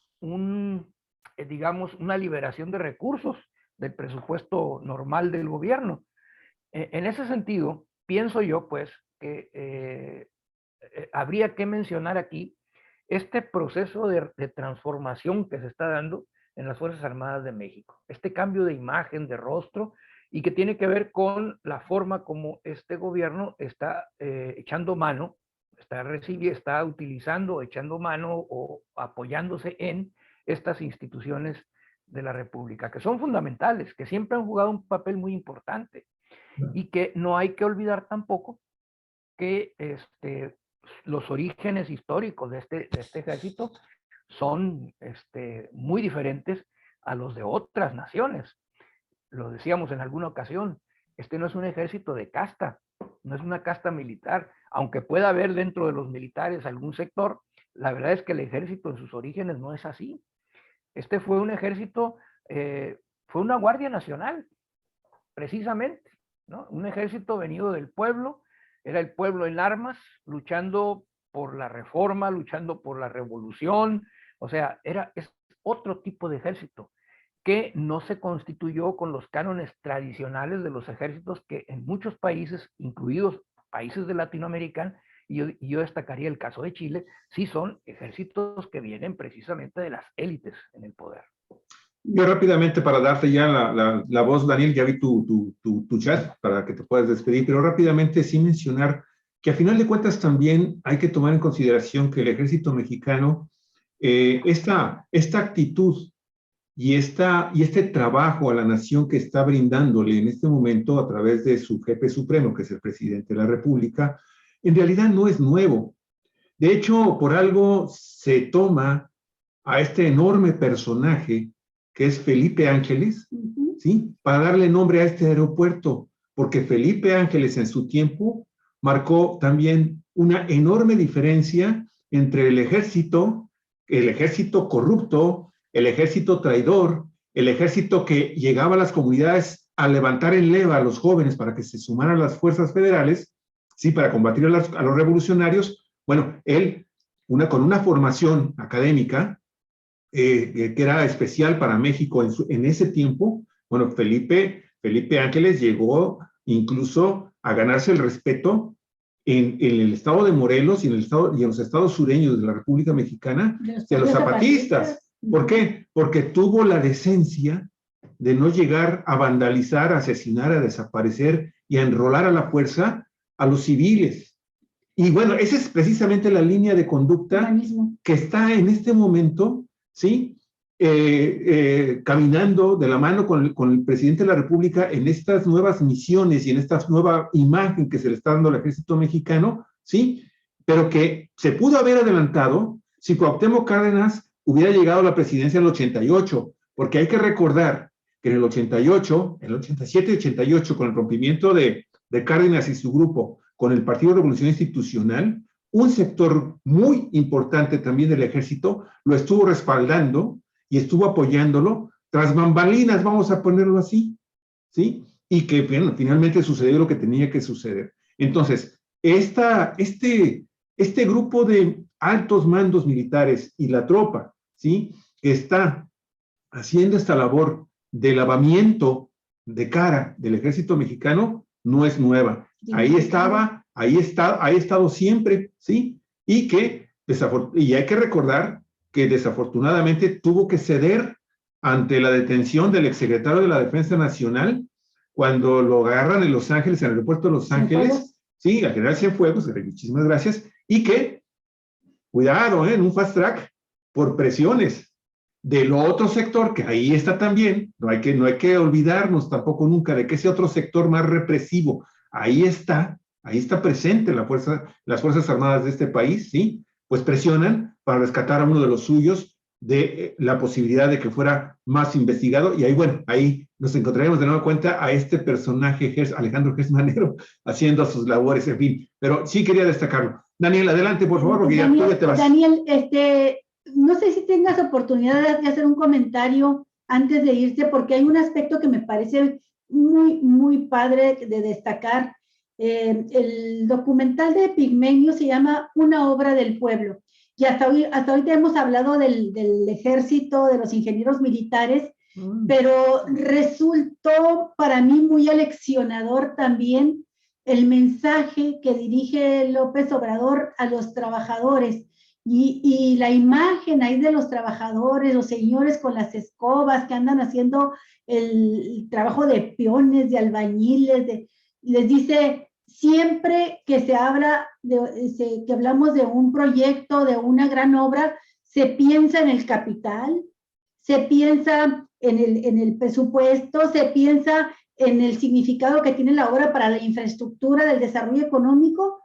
digamos, una liberación de recursos del presupuesto normal del gobierno. En ese sentido, pienso yo, pues, que habría que mencionar aquí este proceso de transformación que se está dando en las Fuerzas Armadas de México, este cambio de imagen, de rostro, y que tiene que ver con la forma como este gobierno está echando mano, está utilizando, echando mano o apoyándose en estas instituciones de la República, que son fundamentales, que siempre han jugado un papel muy importante y que no hay que olvidar tampoco que los orígenes históricos de este ejército son muy diferentes a los de otras naciones. Lo decíamos en alguna ocasión, este no es un ejército de casta, no es una casta militar, aunque pueda haber dentro de los militares algún sector, la verdad es que el ejército en sus orígenes no es así. Este fue un ejército, fue una Guardia Nacional, precisamente, ¿no? Un ejército venido del pueblo, era el pueblo en armas, luchando por la reforma, luchando por la revolución, o sea, es otro tipo de ejército que no se constituyó con los cánones tradicionales de los ejércitos que en muchos países, incluidos países de Latinoamérica, y yo destacaría el caso de Chile, sí son ejércitos que vienen precisamente de las élites en el poder. Yo rápidamente, para darte ya la voz, Daniel, ya vi tu chat para que te puedas despedir, pero rápidamente sí mencionar que a final de cuentas también hay que tomar en consideración que el ejército mexicano, esta actitud y este trabajo a la nación que está brindándole en este momento a través de su jefe supremo, que es el presidente de la República, en realidad no es nuevo. De hecho, por algo se toma a este enorme personaje que es Felipe Ángeles, ¿sí? Para darle nombre a este aeropuerto, porque Felipe Ángeles en su tiempo marcó también una enorme diferencia entre el ejército corrupto, el ejército traidor, el ejército que llegaba a las comunidades a levantar en leva a los jóvenes para que se sumaran a las fuerzas federales, ¿sí? Para combatir a los revolucionarios. Bueno, él, con una formación académica que era especial para México en ese tiempo, bueno, Felipe Ángeles llegó incluso a ganarse el respeto en el estado de Morelos y en los estados sureños de la República Mexicana de los zapatistas. ¿Por qué? Porque tuvo la decencia de no llegar a vandalizar, a asesinar, a desaparecer y a enrolar a la fuerza a los civiles. Y bueno, esa es precisamente la línea de conducta que está en este momento, ¿sí? Caminando de la mano con el presidente de la República en estas nuevas misiones y en esta nueva imagen que se le está dando al ejército mexicano, ¿sí? Pero que se pudo haber adelantado si Cuauhtémoc Cárdenas hubiera llegado a la presidencia en el 88, porque hay que recordar que en el 88, en el 87 y 88, con el rompimiento de Cárdenas y su grupo con el Partido Revolución Institucional, un sector muy importante también del ejército lo estuvo respaldando y estuvo apoyándolo tras bambalinas, vamos a ponerlo así, ¿sí? Y que bueno, finalmente sucedió lo que tenía que suceder. Entonces, este grupo de altos mandos militares y la tropa, ¿sí? Que está haciendo esta labor de lavamiento de cara del ejército mexicano, no es nueva. Ahí estaba, ha estado siempre, ¿sí? Y que Y hay que recordar que desafortunadamente tuvo que ceder ante la detención del exsecretario de la Defensa Nacional cuando lo agarran en Los Ángeles, en el aeropuerto de Los Ángeles. Sí, al general Cienfuegos, muchísimas gracias. Y que, cuidado, en un fast track, por presiones del otro sector, que ahí está también, no hay que olvidarnos tampoco nunca de que ese otro sector más represivo, ahí está presente las Fuerzas Armadas de este país, ¿sí? Pues presionan para rescatar a uno de los suyos de la posibilidad de que fuera más investigado, y ahí, bueno, ahí nos encontraremos de nueva cuenta a este personaje, Alejandro Gers Manero, haciendo sus labores, en fin, pero sí quería destacarlo. Daniel, adelante, por favor, porque Daniel, ya te vas. Daniel, no sé si tengas oportunidad de hacer un comentario antes de irte, porque hay un aspecto que me parece muy, muy padre de destacar. El documental de Pigmenio se llama Una obra del pueblo. Y hasta ahorita hemos hablado del ejército, de los ingenieros militares, pero resultó para mí muy aleccionador también el mensaje que dirige López Obrador a los trabajadores. Y la imagen ahí de los trabajadores, los señores con las escobas que andan haciendo el trabajo de peones, de albañiles, les dice, siempre que se habla, que hablamos de un proyecto, de una gran obra, se piensa en el capital, se piensa en el presupuesto, se piensa en el significado que tiene la obra para la infraestructura del desarrollo económico,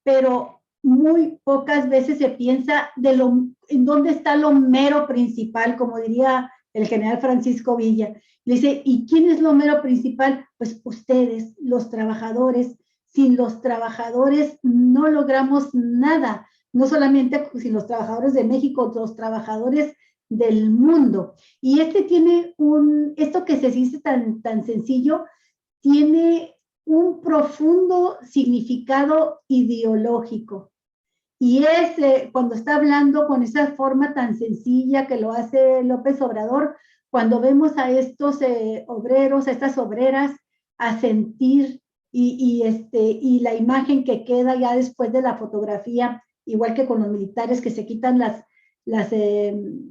pero muy pocas veces se piensa en dónde está lo mero principal, como diría el general Francisco Villa. Le dice, ¿y quién es lo mero principal? Pues ustedes, los trabajadores. Sin los trabajadores no logramos nada, no solamente sin los trabajadores de México, los trabajadores del mundo. Y tiene esto que se dice tan sencillo, tiene un profundo significado ideológico. Y cuando está hablando con esa forma tan sencilla que lo hace López Obrador, cuando vemos a estos obreros, a estas obreras, a sentir y la imagen que queda ya después de la fotografía, igual que con los militares que se quitan las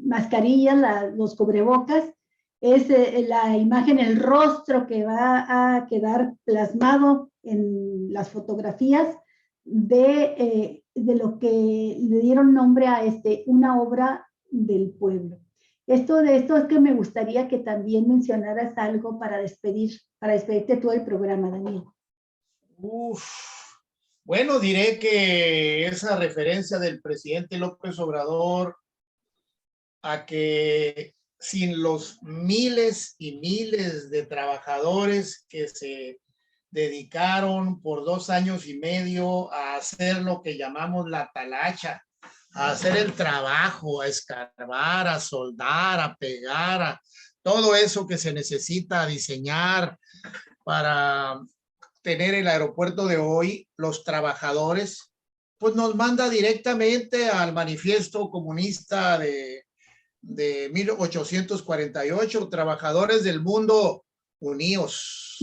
mascarillas, los cubrebocas, es la imagen, el rostro que va a quedar plasmado en las fotografías de lo que le dieron nombre a una obra del pueblo. De esto es que me gustaría que también mencionaras algo para despedirte tú del programa, Daniel. Bueno, diré que esa referencia del presidente López Obrador a que sin los miles y miles de trabajadores que se dedicaron por 2 años y medio a hacer lo que llamamos la talacha, a hacer el trabajo, a escarbar, a soldar, a pegar, a todo eso que se necesita diseñar para tener el aeropuerto de hoy, los trabajadores, pues nos manda directamente al manifiesto comunista de 1848, trabajadores del mundo unidos.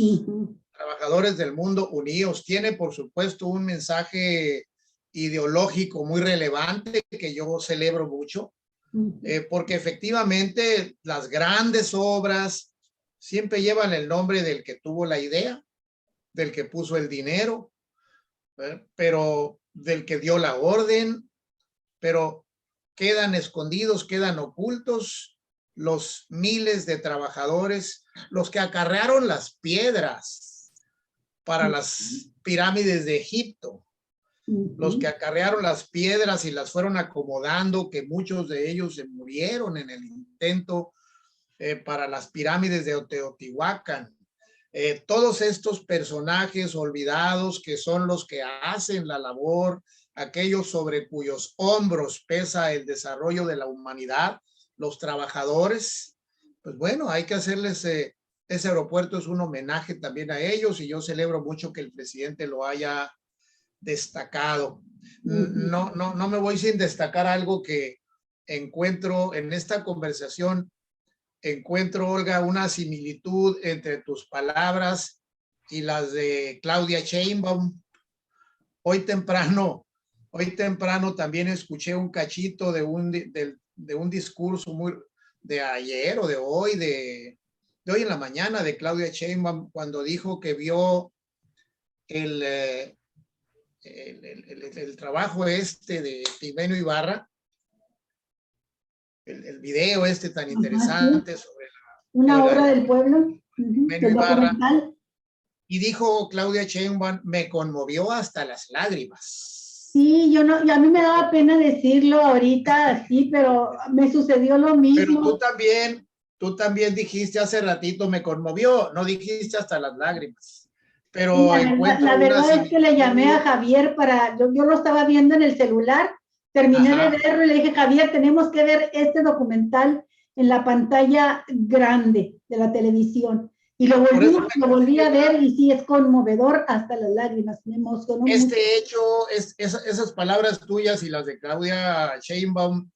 Trabajadores del mundo unidos. Tiene, por supuesto, un mensaje ideológico muy relevante que yo celebro mucho, porque efectivamente las grandes obras siempre llevan el nombre del que tuvo la idea, del que puso el dinero, pero del que dio la orden, pero quedan escondidos, quedan ocultos los miles de trabajadores, los que acarrearon las piedras para las pirámides de Egipto, los que acarrearon las piedras y las fueron acomodando, que muchos de ellos se murieron en el intento para las pirámides de Teotihuacán. Todos estos personajes olvidados que son los que hacen la labor, aquellos sobre cuyos hombros pesa el desarrollo de la humanidad, los trabajadores, pues bueno, hay que hacerles, ese aeropuerto es un homenaje también a ellos y yo celebro mucho que el presidente lo haya destacado. No me voy sin destacar algo que encuentro en esta conversación. Encuentro, Olga, una similitud entre tus palabras y las de Claudia Sheinbaum. Hoy temprano Hoy temprano también escuché un cachito de un discurso de ayer o de hoy en la mañana de Claudia Sheinbaum, cuando dijo que vio el trabajo de Pigmenio Ibarra, el video tan interesante sobre una obra del pueblo, del documental. Y dijo Claudia Sheinbaum, me conmovió hasta las lágrimas. Sí, a mí me daba pena decirlo ahorita, sí, pero me sucedió lo mismo. Pero tú también dijiste hace ratito, me conmovió, no dijiste hasta las lágrimas. Pero la verdad es que le llamé a Javier yo lo estaba viendo en el celular, terminé de verlo y le dije, Javier, tenemos que ver este documental en la pantalla grande de la televisión. Y lo volví a ver y sí, es conmovedor hasta las lágrimas, me emocionó mucho. Esas palabras tuyas y las de Claudia Sheinbaum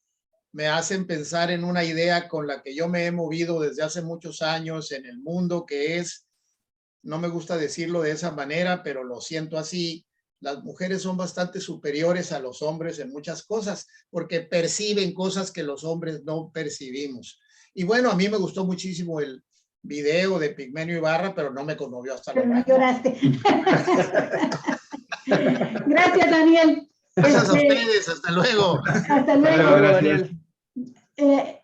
me hacen pensar en una idea con la que yo me he movido desde hace muchos años en el mundo, que es, no me gusta decirlo de esa manera, pero lo siento así, las mujeres son bastante superiores a los hombres en muchas cosas, porque perciben cosas que los hombres no percibimos. Y bueno, a mí me gustó muchísimo el video de Pigmenio Ibarra, pero no me conmovió hasta la no lloraste. Gracias, Daniel. Gracias a ustedes, hasta luego. Hasta luego. Daniel.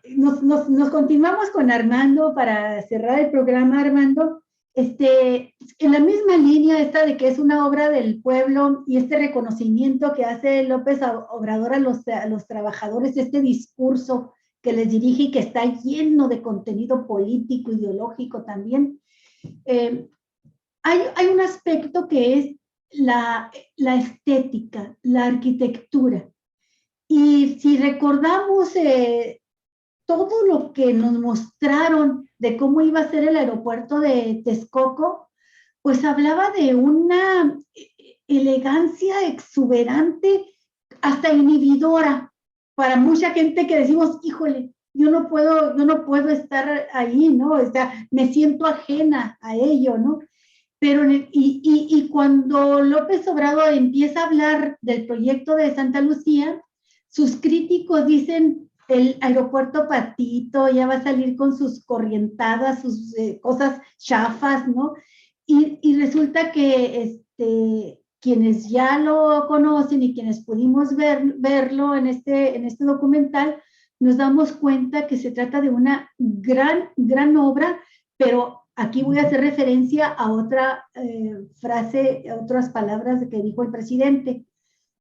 Nos continuamos con Armando para cerrar el programa, Armando. En la misma línea esta de que es una obra del pueblo y este reconocimiento que hace López Obrador a los trabajadores, este discurso que les dirige y que está lleno de contenido político, ideológico también. Hay un aspecto que es la estética, la arquitectura. Y si recordamos todo lo que nos mostraron de cómo iba a ser el aeropuerto de Texcoco, pues hablaba de una elegancia exuberante, hasta inhibidora, para mucha gente que decimos, híjole, yo no puedo estar ahí, ¿no? O sea, me siento ajena a ello, ¿no? Pero, y cuando López Obrador empieza a hablar del proyecto de Santa Lucía, sus críticos dicen, el aeropuerto patito ya va a salir con sus corrientadas, sus cosas chafas, ¿no? Y resulta que quienes ya lo conocen y quienes pudimos verlo en este documental, nos damos cuenta que se trata de una gran obra, pero aquí voy a hacer referencia a otra frase, a otras palabras que dijo el presidente.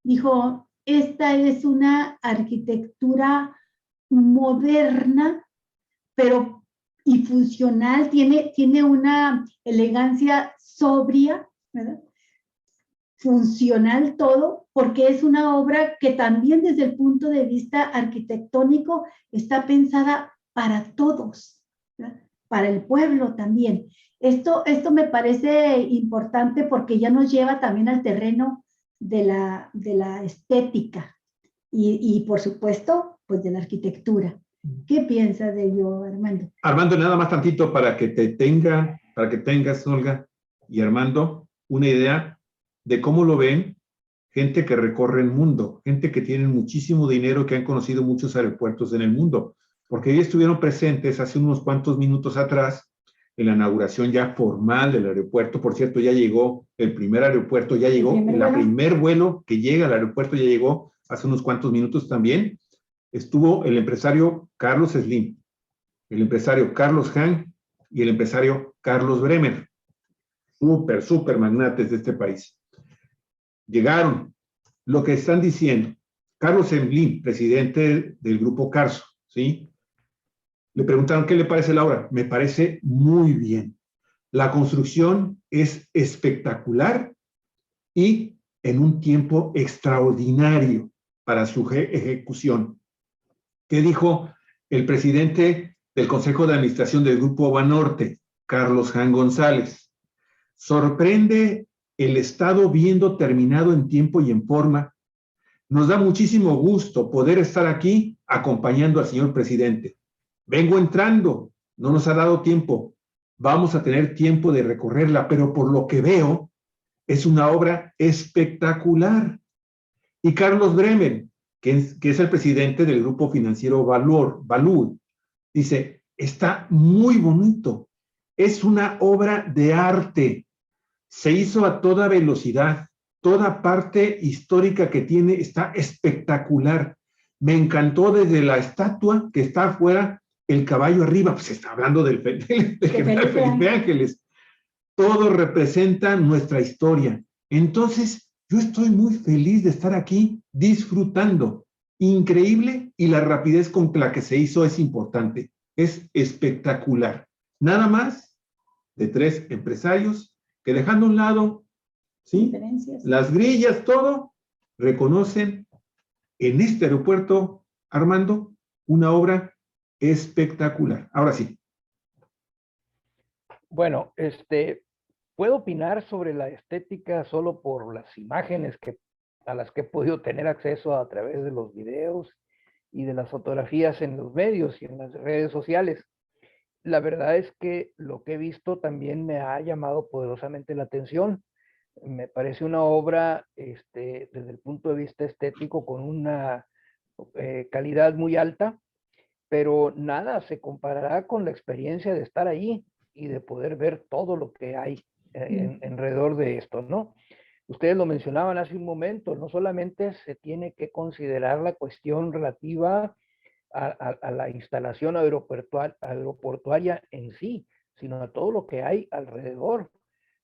Dijo, esta es una arquitectura moderna, pero y funcional, tiene una elegancia sobria, ¿verdad? Funcional todo, porque es una obra que también desde el punto de vista arquitectónico está pensada para todos, ¿verdad? Para el pueblo también. Esto me parece importante porque ya nos lleva también al terreno de la estética y por supuesto, pues de la arquitectura. ¿Qué piensas de ello, Armando? Armando, nada más tantito para que tengas, Olga y Armando, una idea de cómo lo ven gente que recorre el mundo, gente que tiene muchísimo dinero, que han conocido muchos aeropuertos en el mundo, porque ellos estuvieron presentes hace unos cuantos minutos atrás en la inauguración ya formal del aeropuerto. Por cierto, ya llegó el primer aeropuerto, ya llegó, el primer vuelo que llega al aeropuerto ya llegó hace unos cuantos minutos también. Estuvo el empresario Carlos Slim, el empresario Carlos Hahn y el empresario Carlos Bremer, súper magnates de este país. Llegaron, lo que están diciendo, Carlos Slim, presidente del grupo Carso, ¿sí? Le preguntaron, ¿qué le parece la obra? Me parece muy bien. La construcción es espectacular y en un tiempo extraordinario para su ejecución. ¿Qué dijo el presidente del Consejo de Administración del Grupo Banorte, Carlos Hahn González? Sorprende el estado viendo terminado en tiempo y en forma. Nos da muchísimo gusto poder estar aquí acompañando al señor presidente. Vengo entrando, no nos ha dado tiempo. Vamos a tener tiempo de recorrerla, pero por lo que veo, es una obra espectacular. Y Carlos Bremen, que es el presidente del grupo financiero Valud, dice, está muy bonito, es una obra de arte, se hizo a toda velocidad, toda parte histórica que tiene está espectacular. Me encantó desde la estatua que está afuera, el caballo arriba, pues está hablando del general Felipe Ángeles. Todo representa nuestra historia. Entonces, yo estoy muy feliz de estar aquí disfrutando. Increíble, y la rapidez con la que se hizo es importante. Es espectacular. Nada más de 3 empresarios que, dejando a un lado, ¿sí?, las grillas, todo, reconocen en este aeropuerto, Armando, una obra espectacular. Ahora sí. Bueno, puedo opinar sobre la estética solo por las imágenes a las que he podido tener acceso a través de los videos y de las fotografías en los medios y en las redes sociales. La verdad es que lo que he visto también me ha llamado poderosamente la atención. Me parece una obra, desde el punto de vista estético, con una calidad muy alta, pero nada se comparará con la experiencia de estar ahí y de poder ver todo lo que hay alrededor de esto, ¿no? Ustedes lo mencionaban hace un momento, no solamente se tiene que considerar la cuestión relativa a la instalación aeroportuaria en sí, sino a todo lo que hay alrededor.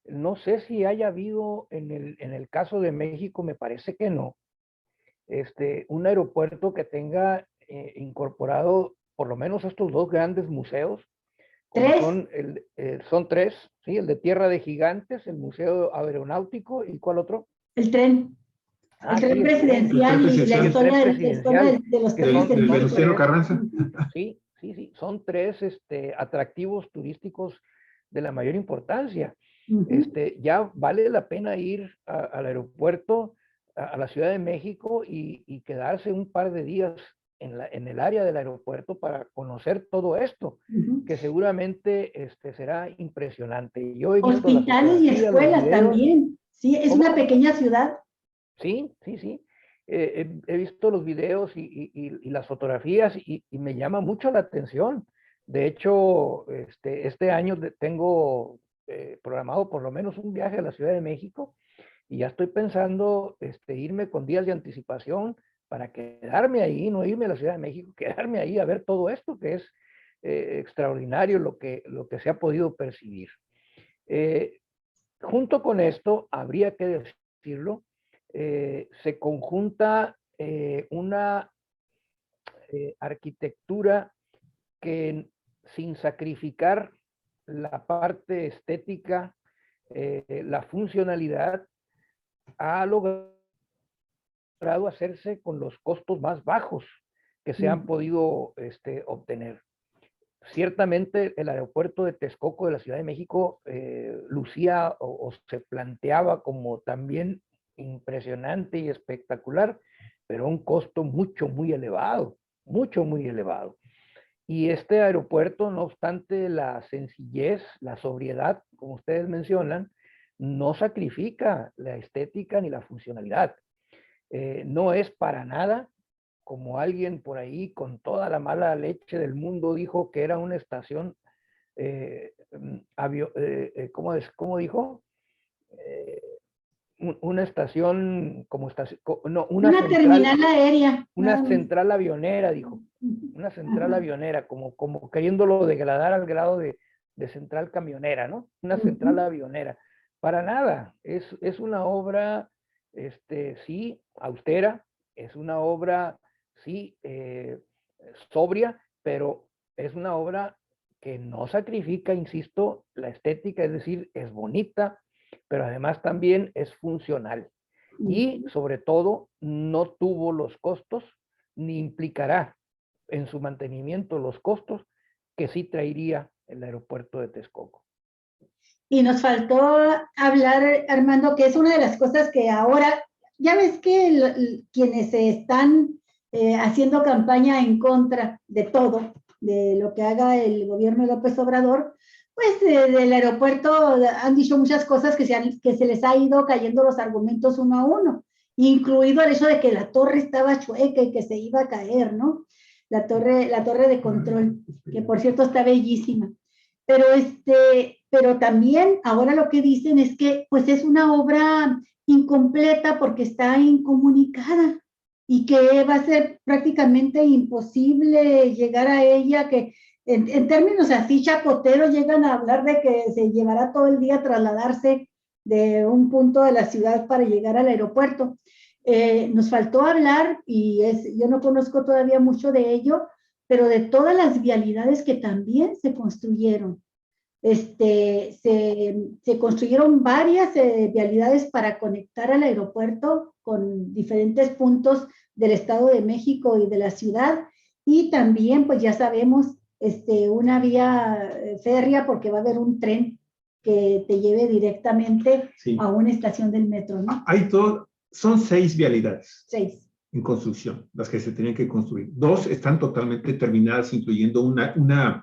No sé si haya habido en el caso de México, me parece que no, un aeropuerto que tenga incorporado por lo menos estos 2 grandes museos. Son 3, ¿sí? El de Tierra de Gigantes, el Museo Aeronáutico, ¿y cuál otro? El tren. El tren presidencial y la historia de los trenes del Venustiano Carranza. Sí, son 3 atractivos turísticos de la mayor importancia. Ya vale la pena ir al aeropuerto, a la Ciudad de México, y quedarse un par de días en el área del aeropuerto para conocer todo esto, que seguramente será impresionante. Yo he visto hospitales y escuelas también. Sí, es una pequeña ciudad. Sí. He visto los videos y las fotografías y me llama mucho la atención. De hecho, este año tengo programado por lo menos un viaje a la Ciudad de México, y ya estoy pensando irme con días de anticipación para quedarme ahí, no irme a la Ciudad de México, quedarme ahí a ver todo esto, que es extraordinario lo que se ha podido percibir. Junto con esto, habría que decirlo, se conjunta una arquitectura que, sin sacrificar la parte estética, la funcionalidad, ha logrado hacerse con los costos más bajos que se han podido obtener. Ciertamente el aeropuerto de Texcoco de la Ciudad de México lucía o se planteaba como también impresionante y espectacular, pero a un costo muy elevado. Y este aeropuerto, no obstante la sencillez, la sobriedad, como ustedes mencionan, no sacrifica la estética ni la funcionalidad. No es para nada, como alguien por ahí con toda la mala leche del mundo dijo, que era una estación, ¿cómo dijo? Una estación como estación, no, una terminal aérea. Una central avionera, dijo. Una central avionera, como queriéndolo degradar al grado de central camionera, ¿no? Una central avionera. Para nada, es una obra, sí, austera, es una obra, sí, sobria, pero es una obra que no sacrifica, insisto, la estética, es decir, es bonita, pero además también es funcional. Y sobre todo, no tuvo los costos, ni implicará en su mantenimiento los costos que sí traería el aeropuerto de Texcoco. Y nos faltó hablar, Armando, que es una de las cosas que ahora, ya ves que quienes están haciendo campaña en contra de todo, de lo que haga el gobierno de López Obrador, pues del aeropuerto han dicho muchas cosas que se les ha ido cayendo los argumentos uno a uno. incluido el hecho de que la torre estaba chueca y que se iba a caer, ¿no? La torre de control, que por cierto está bellísima. Pero también ahora lo que dicen es que pues es una obra incompleta porque está incomunicada y que va a ser prácticamente imposible llegar a ella, que en términos así chacoteros llegan a hablar de que se llevará todo el día trasladarse de un punto de la ciudad para llegar al aeropuerto. Nos faltó hablar, yo no conozco todavía mucho de ello, pero de todas las vialidades que también se construyeron. Se construyeron varias vialidades para conectar al aeropuerto con diferentes puntos del Estado de México y de la ciudad, y también, pues ya sabemos, una vía férrea, porque va a haber un tren que te lleve directamente a una estación del metro, ¿no? Son 6 vialidades. 6. En construcción, las que se tenían que construir. 2 están totalmente terminadas, incluyendo una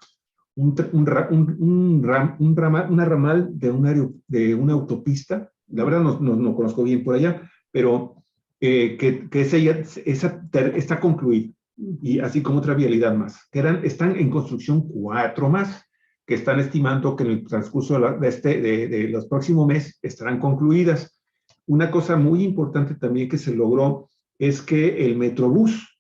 ramal de una autopista. La verdad no conozco bien por allá, pero esa está concluida. Y así como otra vialidad más. Están en construcción 4 más, que están estimando que en el transcurso de los próximos meses estarán concluidas. Una cosa muy importante también que se logró es que el Metrobús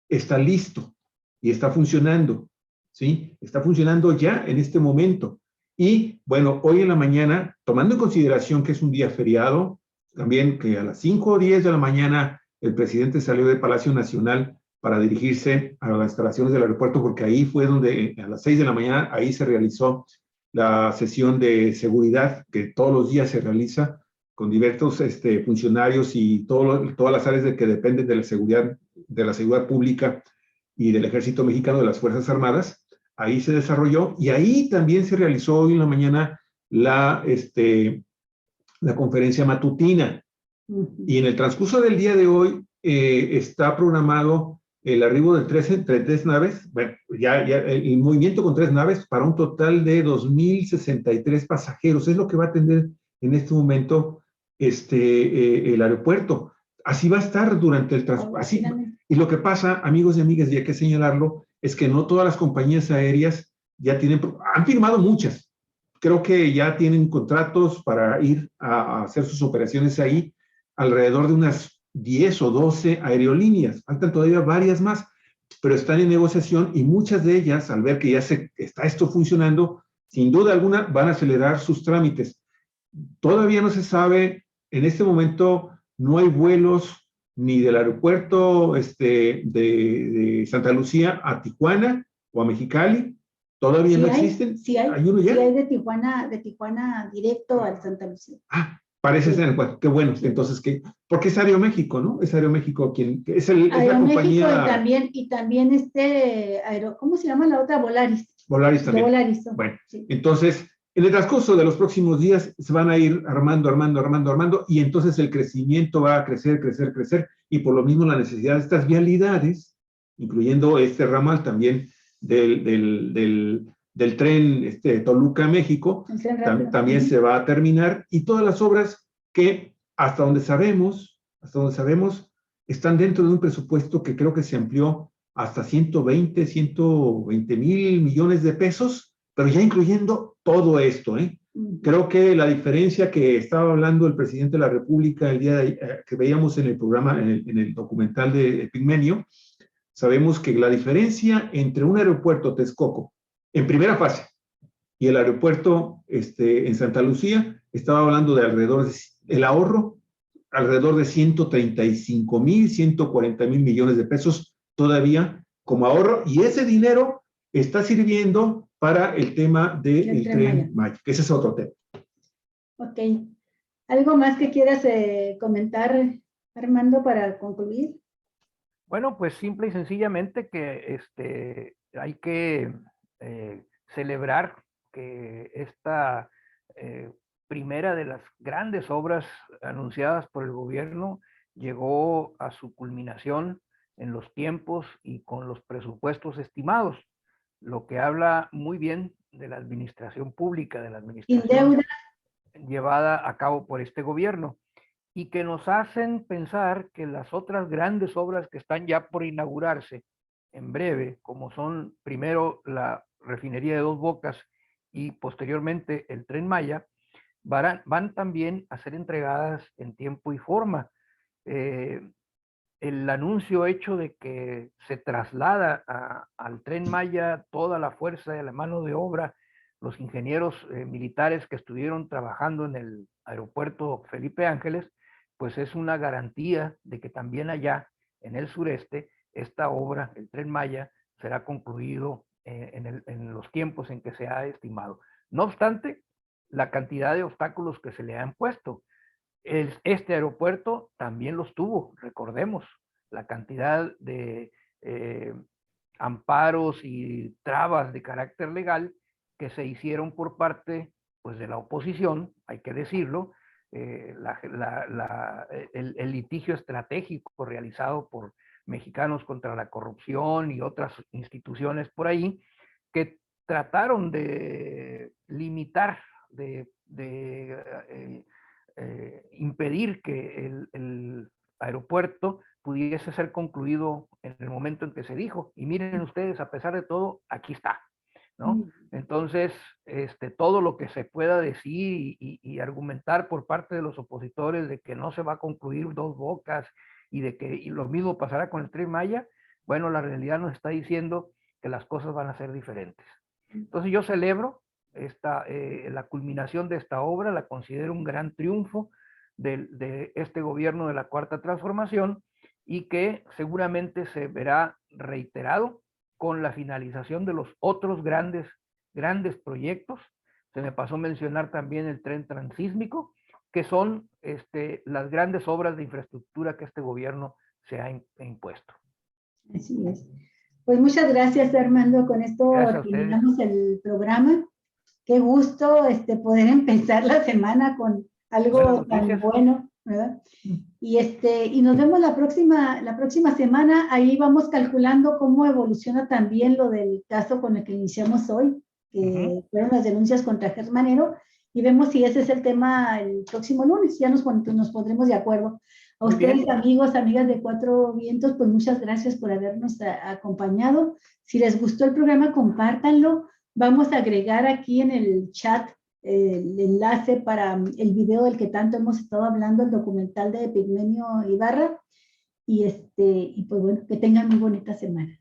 está listo y está funcionando, ¿sí? Está funcionando ya en este momento. Y bueno, hoy en la mañana, tomando en consideración que es un día feriado, también que a las 5 o 10 de la mañana el presidente salió del Palacio Nacional para dirigirse a las instalaciones del aeropuerto, porque ahí fue donde a las 6 de la mañana, ahí se realizó la sesión de seguridad que todos los días se realiza con diversos funcionarios y todas las áreas que dependen de la seguridad pública y del Ejército Mexicano, de las Fuerzas Armadas. Ahí se desarrolló, y ahí también se realizó hoy en la mañana la conferencia matutina. Y en el transcurso del día de hoy está programado el arribo de 3 naves, bueno, ya el movimiento con 3 naves para un total de 2,063 pasajeros. Es lo que va a atender en este momento el aeropuerto. Así va a estar durante el transporte. Y lo que pasa, amigos y amigas, y hay que señalarlo, es que no todas las compañías aéreas ya han firmado muchas. Creo que ya tienen contratos para ir a hacer sus operaciones ahí, alrededor de unas 10 o 12 aerolíneas. Faltan todavía varias más, pero están en negociación, y muchas de ellas, al ver que ya está esto funcionando, sin duda alguna van a acelerar sus trámites. Todavía no se sabe, en este momento no hay vuelos ni del aeropuerto de Santa Lucía a Tijuana o a Mexicali. Todavía sí no existen. Sí hay uno ya. Sí hay de Tijuana directo al Santa Lucía. Parece ser, bueno, qué bueno. Entonces, porque es Aeroméxico, ¿no? Es Aeroméxico quien, es la compañía. Y también ¿cómo se llama la otra? Volaris. Volaris también. Volaris. Bueno, sí. Entonces, en el transcurso de los próximos días se van a ir armando, y entonces el crecimiento va a crecer, y por lo mismo la necesidad de estas vialidades, incluyendo este ramal también del tren Toluca, México, también se va a terminar, y todas las obras que hasta donde sabemos, están dentro de un presupuesto que creo que se amplió hasta 120,000 millones de pesos, pero ya incluyendo todo esto, ¿eh? Creo que la diferencia que estaba hablando el presidente de la República el día que veíamos en el programa, en el documental de Pigmenio, sabemos que la diferencia entre un aeropuerto Texcoco en primera fase y el aeropuerto en Santa Lucía, estaba hablando de el ahorro, alrededor de 135,000, 140,000 millones de pesos todavía como ahorro, y ese dinero está sirviendo para el tema del Tren Maya, que ese es otro tema. Ok. ¿Algo más que quieras comentar, Armando, para concluir? Bueno, pues simple y sencillamente que hay que celebrar que esta primera de las grandes obras anunciadas por el gobierno llegó a su culminación en los tiempos y con los presupuestos estimados, lo que habla muy bien de la administración pública, de la administración llevada a cabo por este gobierno. y que nos hacen pensar que las otras grandes obras que están ya por inaugurarse en breve, como son primero la refinería de Dos Bocas y posteriormente el Tren Maya, van también a ser entregadas en tiempo y forma. El anuncio hecho de que se traslada al Tren Maya toda la fuerza de la mano de obra, los ingenieros militares que estuvieron trabajando en el aeropuerto Felipe Ángeles, pues es una garantía de que también allá en el sureste esta obra, el Tren Maya, será concluido en los tiempos en que se ha estimado. No obstante, la cantidad de obstáculos que se le han puesto. Este aeropuerto también los tuvo, recordemos, la cantidad de amparos y trabas de carácter legal que se hicieron por parte pues, de la oposición, hay que decirlo, el litigio estratégico realizado por Mexicanos contra la Corrupción y otras instituciones por ahí, que trataron de limitar, de impedir que el aeropuerto pudiese ser concluido en el momento en que se dijo. Y miren ustedes, a pesar de todo, aquí está, ¿no? Entonces, todo lo que se pueda decir y argumentar por parte de los opositores de que no se va a concluir Dos Bocas y de que lo mismo pasará con el Tren Maya, bueno, la realidad nos está diciendo que las cosas van a ser diferentes. Entonces yo celebro la culminación de esta obra, la considero un gran triunfo de este gobierno de la Cuarta Transformación y que seguramente se verá reiterado con la finalización de los otros grandes proyectos. Se me pasó mencionar también el tren transísmico, que son las grandes obras de infraestructura que este gobierno se ha impuesto. Así es. Pues muchas gracias, Armando. Con esto terminamos el programa. Qué gusto poder empezar la semana con algo tan bueno, ¿verdad? Y nos vemos la próxima semana. Ahí vamos calculando cómo evoluciona también lo del caso con el que iniciamos hoy, que fueron las denuncias contra Gers Manero, y vemos si ese es el tema el próximo lunes. Ya nos pondremos de acuerdo. A ustedes, amigos, amigas de Cuatro Vientos, pues muchas gracias por habernos acompañado. Si les gustó el programa, compártanlo. Vamos a agregar aquí en el chat el enlace para el video del que tanto hemos estado hablando, el documental de Epigmenio Ibarra. Y pues bueno, que tengan muy bonita semana.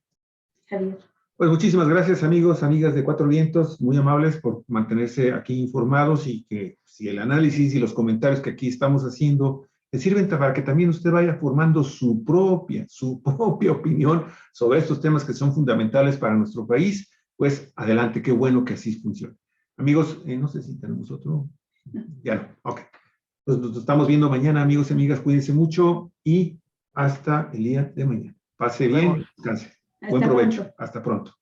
Javier. Pues muchísimas gracias, amigos, amigas de Cuatro Vientos, muy amables por mantenerse aquí informados y que si el análisis y los comentarios que aquí estamos haciendo les sirven para que también usted vaya formando su propia opinión sobre estos temas que son fundamentales para nuestro país, pues adelante, qué bueno que así funcione. Amigos, no sé si tenemos otro. Ya no, ok. Pues nos estamos viendo mañana, amigos y amigas, cuídense mucho y hasta el día de mañana. Pase bien, descanse. Buen provecho. Hasta pronto.